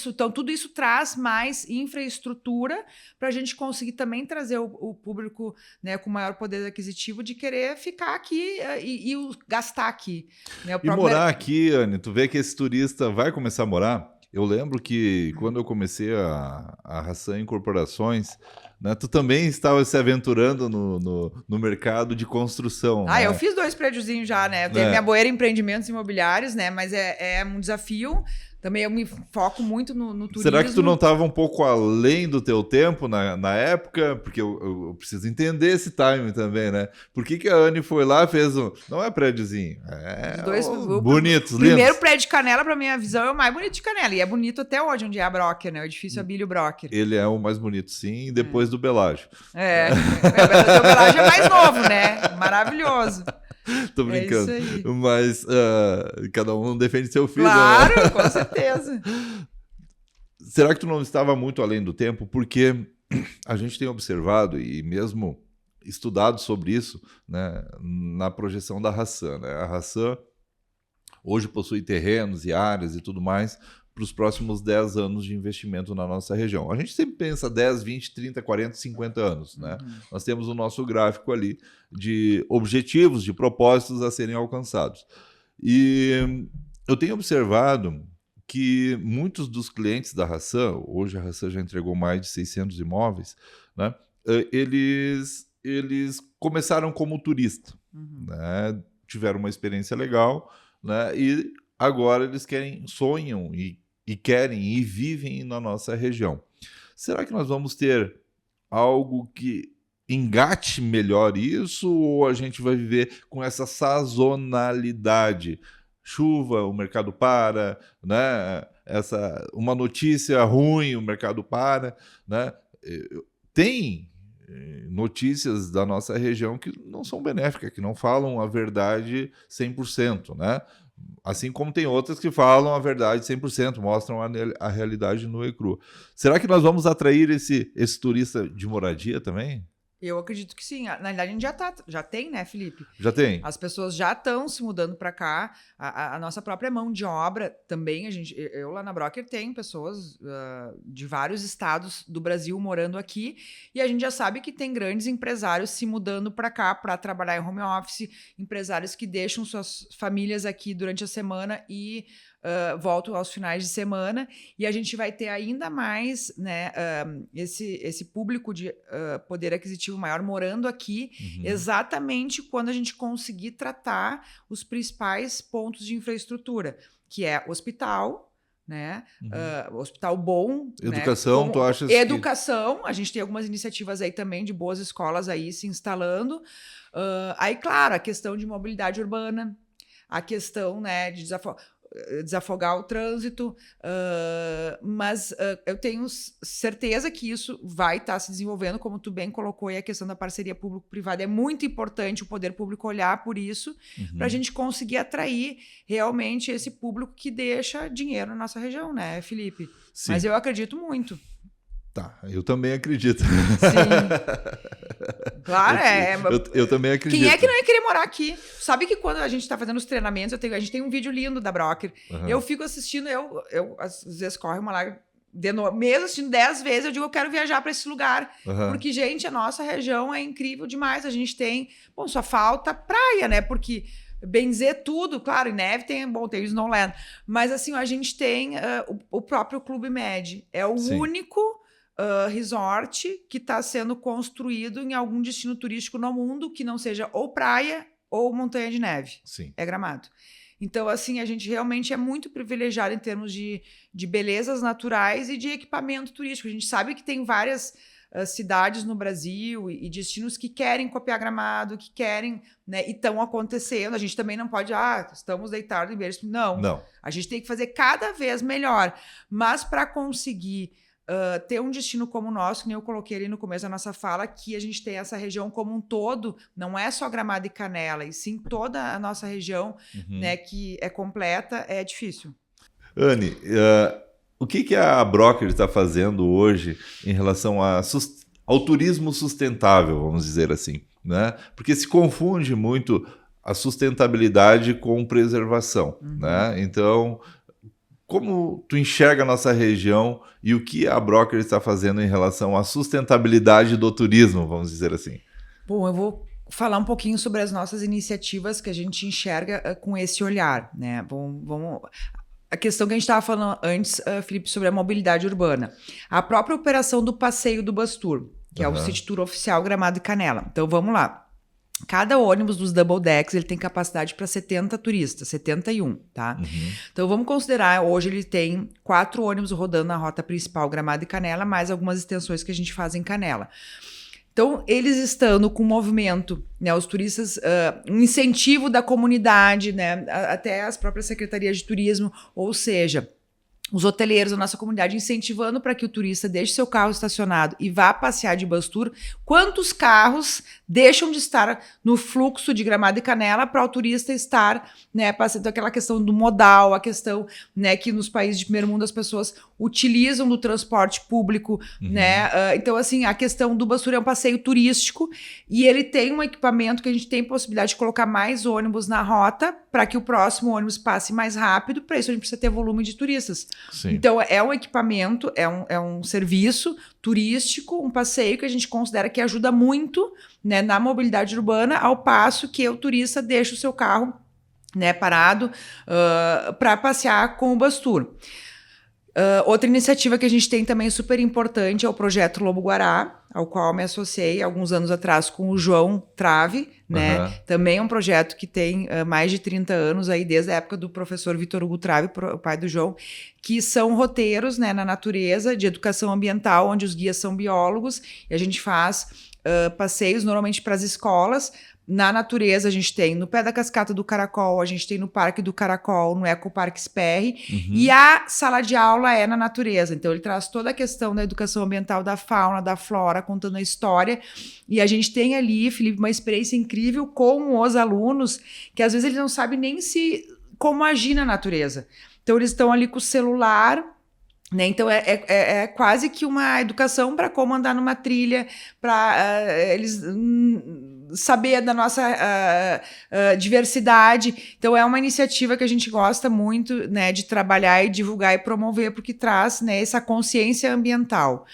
então, tudo isso traz mais infraestrutura para a gente conseguir também trazer o público, né, com maior poder aquisitivo de querer ficar aqui e gastar aqui. Né? E morar aqui, Anny, tu vê que esse turista vai começar a morar? Eu lembro que quando eu comecei a Hassan Incorporações, né, tu também estava se aventurando no mercado de construção. Né? Eu fiz 2 prédiozinhos já, né? Tem minha Boeira Empreendimentos Imobiliários, né? Mas é um desafio. Também eu me foco muito no turismo. Será que tu não estava um pouco além do teu tempo na época? Porque eu preciso entender esse timing também, né? Por que a Anny foi lá e fez não é prédiozinho, bonitos, lindos. O primeiro prédio de Canela, para minha visão, é o mais bonito de Canela. E é bonito até hoje, onde é a Brocker, né? O edifício Abílio Brocker. Ele é o mais bonito, sim, depois do Belágio. O Belágio é mais novo, né? Maravilhoso. Tô brincando. É isso aí. Mas cada um defende seu filho. Claro, né? Com certeza. Será que tu não estava muito além do tempo? Porque a gente tem observado e mesmo estudado sobre isso, né, na projeção da Hassan. Né? A Hassan hoje possui terrenos e áreas e tudo mais para os próximos 10 anos de investimento na nossa região. A gente sempre pensa 10, 20, 30, 40, 50 anos. Né? Nós temos o nosso gráfico ali de objetivos, de propósitos a serem alcançados. E eu tenho observado que muitos dos clientes da Hassan, hoje a Hassan já entregou mais de 600 imóveis, né? Eles começaram como turista, né? Tiveram uma experiência legal, né? E agora eles sonham e querem e vivem na nossa região. Será que nós vamos ter algo que engate melhor isso ou a gente vai viver com essa sazonalidade? Chuva, o mercado para, né? Uma notícia ruim, o mercado para, né? Tem notícias da nossa região que não são benéficas, que não falam a verdade 100%, né? Assim como tem outras que falam a verdade 100%, mostram a realidade nua e crua. Será que nós vamos atrair esse turista de moradia também? Eu acredito que sim. Na realidade, a gente já tem, né, Felipe? Já tem. As pessoas já estão se mudando para cá. A nossa própria mão de obra também, eu lá na Broker tenho pessoas de vários estados do Brasil morando aqui, e a gente já sabe que tem grandes empresários se mudando para cá para trabalhar em home office, empresários que deixam suas famílias aqui durante a semana e voltam aos finais de semana, e a gente vai ter ainda mais, né, esse público de poder aquisitivo maior morando aqui, exatamente quando a gente conseguir tratar os principais pontos de infraestrutura, que é hospital, né? Hospital bom. Educação, né? Tu achas Educação, a gente tem algumas iniciativas aí também de boas escolas aí se instalando. Aí, claro, a questão de mobilidade urbana, a questão, né, de desafogar o trânsito, mas eu tenho certeza que isso vai estar se desenvolvendo, como tu bem colocou, e a questão da parceria público-privada é muito importante o poder público olhar por isso, para a gente conseguir atrair realmente esse público que deixa dinheiro na nossa região, né, Felipe? Sim. Mas eu acredito muito. Tá, eu também acredito. Sim. Claro, eu também acredito. Quem é que não ia querer morar aqui? Sabe que quando a gente tá fazendo os treinamentos, a gente tem um vídeo lindo da Broker. Eu fico assistindo, eu às vezes corre uma lá, mesmo assistindo 10 vezes, eu digo, eu quero viajar para esse lugar. Porque, gente, a nossa região é incrível demais. A gente tem, só falta praia, né? Porque bem dizer tudo, claro, em neve tem o Snowland. Mas assim, a gente tem o próprio Clube Med. É o único resort que está sendo construído em algum destino turístico no mundo que não seja ou praia ou montanha de neve. Sim. É Gramado. Então, assim, a gente realmente é muito privilegiado em termos de belezas naturais e de equipamento turístico. A gente sabe que tem várias cidades no Brasil e destinos que querem copiar Gramado, que querem, né, e estão acontecendo. A gente também não pode, estamos deitados em berço. Não. A gente tem que fazer cada vez melhor. Mas para conseguir ter um destino como o nosso, que nem eu coloquei ali no começo da nossa fala, que a gente tem essa região como um todo, não é só Gramado e Canela, e sim toda a nossa região, né, que é completa, é difícil. Anne, o que a Broker está fazendo hoje em relação ao turismo sustentável, vamos dizer assim, né? Porque se confunde muito a sustentabilidade com preservação, né? Então, como tu enxerga a nossa região e o que a Broker está fazendo em relação à sustentabilidade do turismo, vamos dizer assim? Bom, eu vou falar um pouquinho sobre as nossas iniciativas que a gente enxerga com esse olhar, né? Vamos... A questão que a gente estava falando antes, Felipe, sobre a mobilidade urbana. A própria operação do Passeio do Bastur, que é o City Tour oficial Gramado e Canela. Então, vamos lá. Cada ônibus dos double decks ele tem capacidade para 70 turistas, 71, tá? Então vamos considerar, hoje ele tem 4 ônibus rodando na rota principal Gramado e Canela, mais algumas extensões que a gente faz em Canela. Então, eles estando com movimento, né, os turistas, um incentivo da comunidade, né, até as próprias secretarias de turismo, ou seja, os hoteleiros da nossa comunidade incentivando para que o turista deixe seu carro estacionado e vá passear de bus tour. Quantos carros deixam de estar no fluxo de Gramado e Canela para o turista estar, né, passando aquela questão do modal, a questão, né, que nos países de primeiro mundo as pessoas utilizam do transporte público, né? Então, assim, a questão do bus tour é um passeio turístico e ele tem um equipamento que a gente tem possibilidade de colocar mais ônibus na rota para que o próximo ônibus passe mais rápido. Para isso a gente precisa ter volume de turistas. Sim. Então, é um equipamento, é um serviço turístico, um passeio que a gente considera que ajuda muito, né, na mobilidade urbana, ao passo que o turista deixa o seu carro, né, parado para passear com o bus tour. Outra iniciativa que a gente tem também super importante é o projeto Lobo Guará, ao qual me associei alguns anos atrás com o João Trave, né? Também é um projeto que tem mais de 30 anos, aí, desde a época do professor Vitor Hugo Trave, o pai do João, que são roteiros, né, na natureza de educação ambiental, onde os guias são biólogos, e a gente faz passeios normalmente para as escolas, na natureza, a gente tem no pé da Cascata do Caracol, a gente tem no Parque do Caracol, no Ecoparque Sperry, e a sala de aula é na natureza. Então, ele traz toda a questão da educação ambiental, da fauna, da flora, contando a história. E a gente tem ali, Felipe, uma experiência incrível com os alunos, que às vezes eles não sabem nem como agir na natureza. Então, eles estão ali com o celular, né? Então, é quase que uma educação para como andar numa trilha, para eles saber da nossa diversidade. Então, é uma iniciativa que a gente gosta muito, né, de trabalhar e divulgar e promover, porque traz, né, essa consciência ambiental.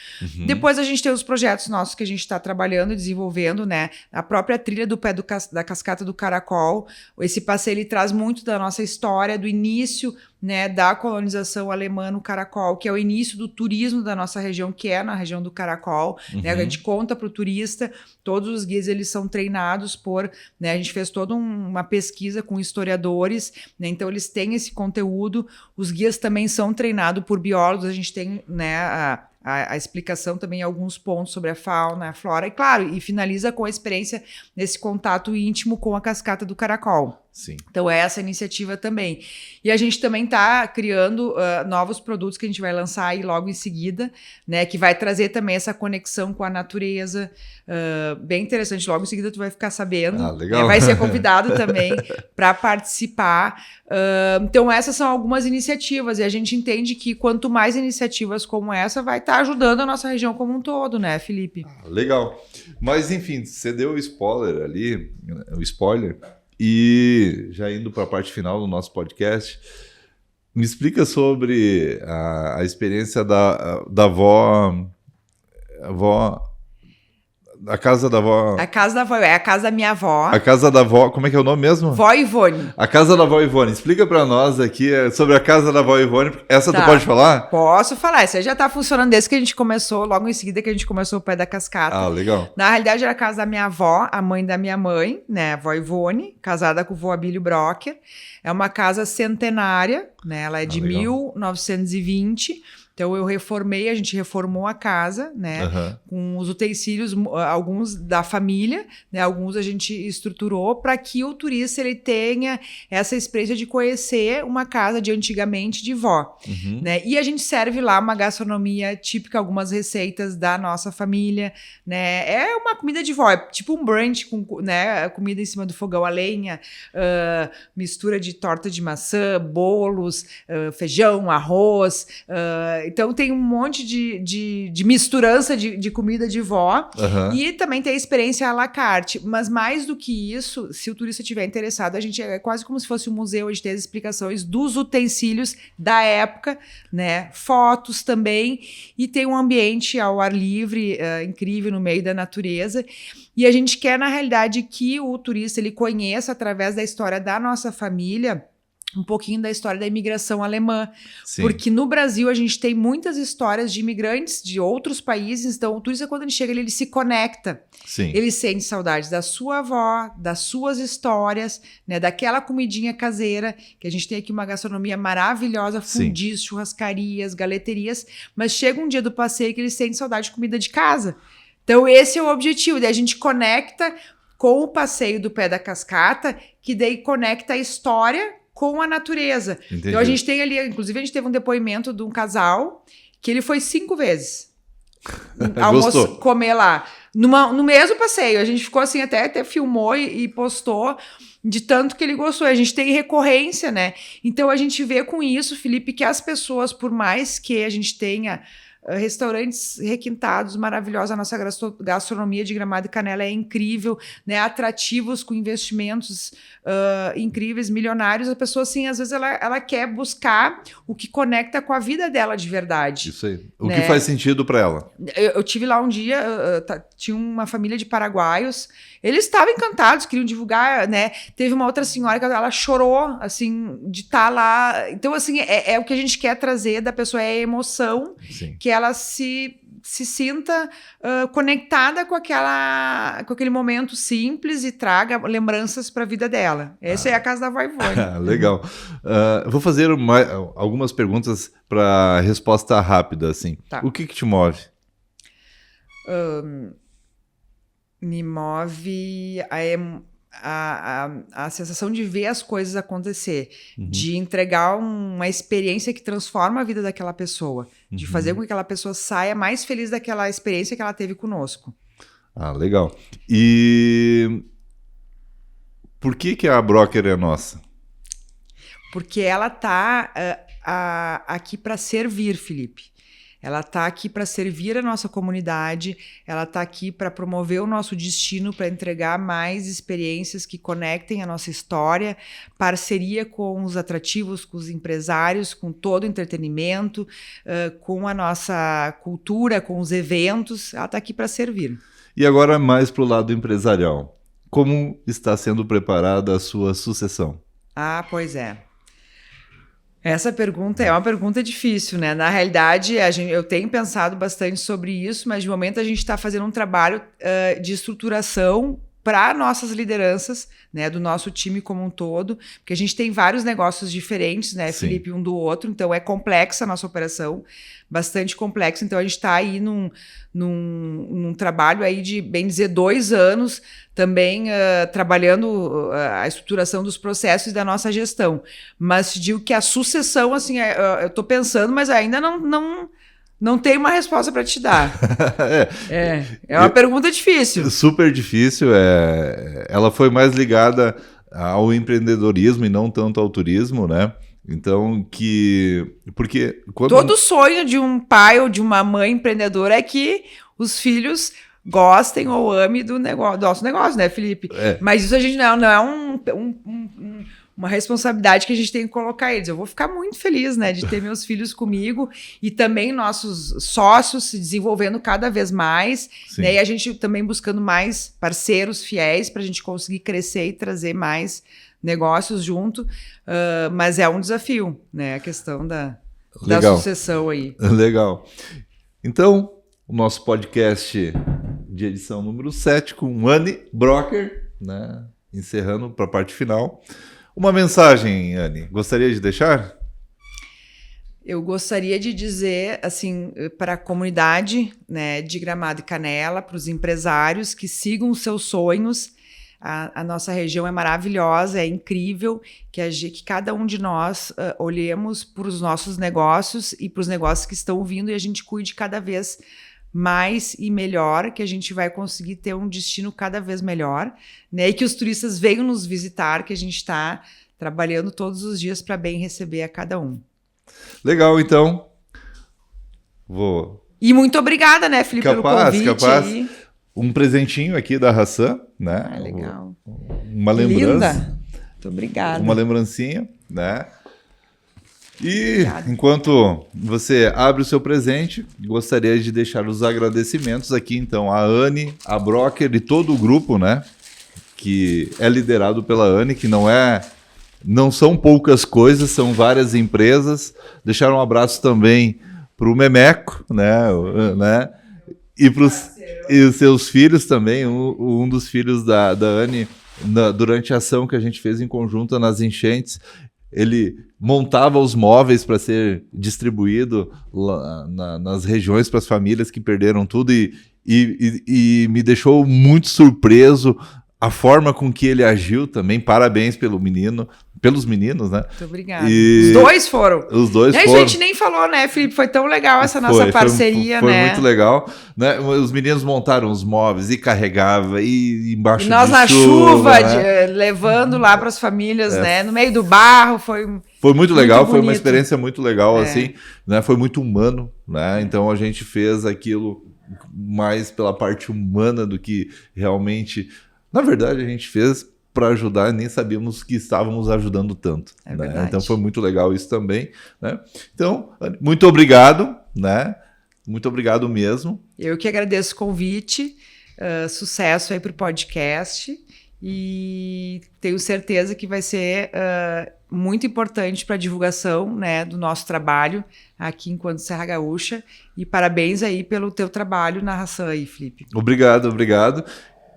Depois, a gente tem os projetos nossos que a gente está trabalhando e desenvolvendo, né? A própria trilha do pé da Cascata do Caracol. Esse passeio ele traz muito da nossa história, do início, né, da colonização alemã no Caracol, que é o início do turismo da nossa região, que é na região do Caracol. Né, a gente conta para o turista, todos os guias eles são treinados né, a gente fez toda uma pesquisa com historiadores, né, então eles têm esse conteúdo, os guias também são treinados por biólogos, a gente tem, né, a explicação também em alguns pontos sobre a fauna, a flora, e claro, e finaliza com a experiência nesse contato íntimo com a Cascata do Caracol. Sim. Então, é essa iniciativa também. E a gente também está criando novos produtos que a gente vai lançar aí logo em seguida, né? Que vai trazer também essa conexão com a natureza. Bem interessante. Logo em seguida tu vai ficar sabendo. Legal. Vai ser convidado também para participar. Então, essas são algumas iniciativas. E a gente entende que quanto mais iniciativas como essa, vai estar ajudando a nossa região como um todo, né, Felipe? Legal. Mas, enfim, você deu o spoiler ali, e já indo para a parte final do nosso podcast, me explica sobre a experiência da avó, a casa da avó... A casa da avó, é a casa da minha avó. A casa da avó, como é que é o nome mesmo? Vó Ivone. A casa da avó Ivone. Explica para nós aqui sobre a casa da avó Ivone. Essa Tá. Tu pode falar? Posso falar. Essa já tá funcionando desde que a gente começou, logo em seguida que a gente começou o pé da Cascata. Legal. Na realidade, era a casa da minha avó, a mãe da minha mãe, né? A avó Ivone, casada com o vô Abílio Brocker. É uma casa centenária, né? Ela é de legal. 1920. Então, a gente reformou a casa, né? Com os utensílios, alguns da família, né? Alguns a gente estruturou para que o turista ele tenha essa experiência de conhecer uma casa de antigamente de vó, né? E a gente serve lá uma gastronomia típica, algumas receitas da nossa família, né? É uma comida de vó, é tipo um brunch com, né, comida em cima do fogão a lenha, mistura de torta de maçã, bolos, feijão, arroz, então tem um monte de misturança de comida de vó. E também tem a experiência à la carte. Mas mais do que isso, se o turista estiver interessado, a gente é quase como se fosse um museu, a gente tem as explicações dos utensílios da época, né? Fotos também. E tem um ambiente ao ar livre, incrível, no meio da natureza. E a gente quer, na realidade, que o turista ele conheça, através da história da nossa família, um pouquinho da história da imigração alemã. Sim. Porque no Brasil a gente tem muitas histórias de imigrantes de outros países, então o turista quando ele chega ele se conecta. Sim. Ele sente saudades da sua avó, das suas histórias, né, daquela comidinha caseira, que a gente tem aqui uma gastronomia maravilhosa, fundis, churrascarias, galeterias, mas chega um dia do passeio que ele sente saudade de comida de casa. Então esse é o objetivo, daí a gente conecta com o passeio do pé da Cascata, que daí conecta a história com a natureza. Entendi. Então a gente tem ali, inclusive a gente teve um depoimento de um casal que ele foi 5 vezes comer lá, no mesmo passeio. A gente ficou assim, até filmou e postou de tanto que ele gostou. A gente tem recorrência, né? Então a gente vê com isso, Felipe, que as pessoas, por mais que a gente tenha restaurantes requintados, maravilhosos, a nossa gastronomia de Gramado e Canela é incrível, né? Atrativos com investimentos incríveis, milionários, a pessoa assim, às vezes ela quer buscar o que conecta com a vida dela de verdade. Isso aí. O que faz sentido para ela. Eu tive lá um dia, tinha uma família de paraguaios, eles estavam encantados, queriam divulgar, né? Teve uma outra senhora que ela chorou, assim, de estar lá. Então, assim, é o que a gente quer trazer da pessoa, é a emoção. Sim. Que ela se sinta conectada com aquele momento simples e traga lembranças para a vida dela. Essa é a casa da avó Ivone. Legal. Vou fazer algumas perguntas para resposta rápida, assim. Tá. O que te move? Me move a sensação de ver as coisas acontecer, de entregar uma experiência que transforma a vida daquela pessoa, de fazer com que aquela pessoa saia mais feliz daquela experiência que ela teve conosco. Ah, legal. E por que a Broker é nossa? Porque ela está aqui para servir, Felipe. Ela está aqui para servir a nossa comunidade, ela está aqui para promover o nosso destino, para entregar mais experiências que conectem a nossa história, parceria com os atrativos, com os empresários, com todo o entretenimento, com a nossa cultura, com os eventos. Ela está aqui para servir. E agora mais para o lado empresarial. Como está sendo preparada a sua sucessão? Ah, pois é. Essa pergunta é uma pergunta difícil, né? Na realidade, eu tenho pensado bastante sobre isso, mas de momento a gente está fazendo um trabalho de estruturação para nossas lideranças, né, do nosso time como um todo, porque a gente tem vários negócios diferentes, né, Sim. Felipe, um do outro, então é complexa a nossa operação, bastante complexa, então a gente está aí num trabalho aí de, bem dizer, 2 anos, também trabalhando a estruturação dos processos da nossa gestão, mas digo que a sucessão, assim, eu estou pensando, mas ainda não tenho uma resposta para te dar. É uma pergunta difícil. Super difícil. Ela foi mais ligada ao empreendedorismo e não tanto ao turismo, né? Então, porque todo sonho de um pai ou de uma mãe empreendedora é que os filhos gostem ou amem do nosso negócio, né, Felipe? Mas isso a gente não é uma responsabilidade que a gente tem que colocar eles. Eu vou ficar muito feliz, né, de ter meus filhos comigo e também nossos sócios se desenvolvendo cada vez mais, né, e a gente também buscando mais parceiros fiéis para a gente conseguir crescer e trazer mais negócios junto, mas é um desafio, né, a questão da sucessão aí. Legal. Então, o nosso podcast de edição número 7 com Anne Brocker, né, encerrando para a parte final. Uma mensagem, Anne, gostaria de deixar? Eu gostaria de dizer, assim, para a comunidade, né, de Gramado e Canela, para os empresários que sigam os seus sonhos. A nossa região é maravilhosa, é incrível, que cada um de nós olhemos para os nossos negócios e para os negócios que estão vindo e a gente cuide cada vez mais e melhor, que a gente vai conseguir ter um destino cada vez melhor, né? E que os turistas venham nos visitar, que a gente está trabalhando todos os dias para bem receber a cada um. Legal, então. E muito obrigada, né, Felipe, pelo convite. Capaz. Um presentinho aqui da Hassan, né? Ah, legal. Uma lembrança. Linda. Muito obrigada. Uma lembrancinha, né? E enquanto você abre o seu presente, gostaria de deixar os agradecimentos aqui, então, a Anne, a Brocker e todo o grupo, né? Que é liderado pela Anne, que não são poucas coisas, são várias empresas. Deixar um abraço também para o Memeco, né? E os seus filhos também, um dos filhos da Anne, durante a ação que a gente fez em conjunto nas enchentes, ele montava os móveis para ser distribuído lá nas regiões para as famílias que perderam tudo e me deixou muito surpreso a forma com que ele agiu também. Parabéns pelos meninos, né? Muito obrigada. Os dois foram. A gente nem falou, né, Felipe? Foi tão legal essa nossa parceria, foi né? Foi muito legal, né? Os meninos montaram os móveis e carregava e embaixo e nós de na chuva, né? Levando lá para as famílias, né? No meio do barro, foi muito legal, bonito. Foi uma experiência muito legal, assim, né? Foi muito humano, né? Então a gente fez aquilo mais pela parte humana do que realmente... Na verdade, a gente fez para ajudar, nem sabíamos que estávamos ajudando tanto. Né? Então foi muito legal isso também. Né? Então, muito obrigado, né? Muito obrigado mesmo. Eu que agradeço o convite, sucesso aí para o podcast e tenho certeza que vai ser muito importante para a divulgação, né, do nosso trabalho aqui enquanto Serra Gaúcha e parabéns aí pelo teu trabalho na Hassan aí, Felipe. Obrigado.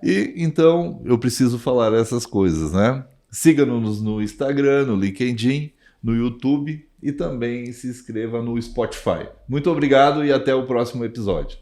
E então eu preciso falar essas coisas, né? Siga-nos no Instagram, no LinkedIn, no YouTube e também se inscreva no Spotify. Muito obrigado e até o próximo episódio.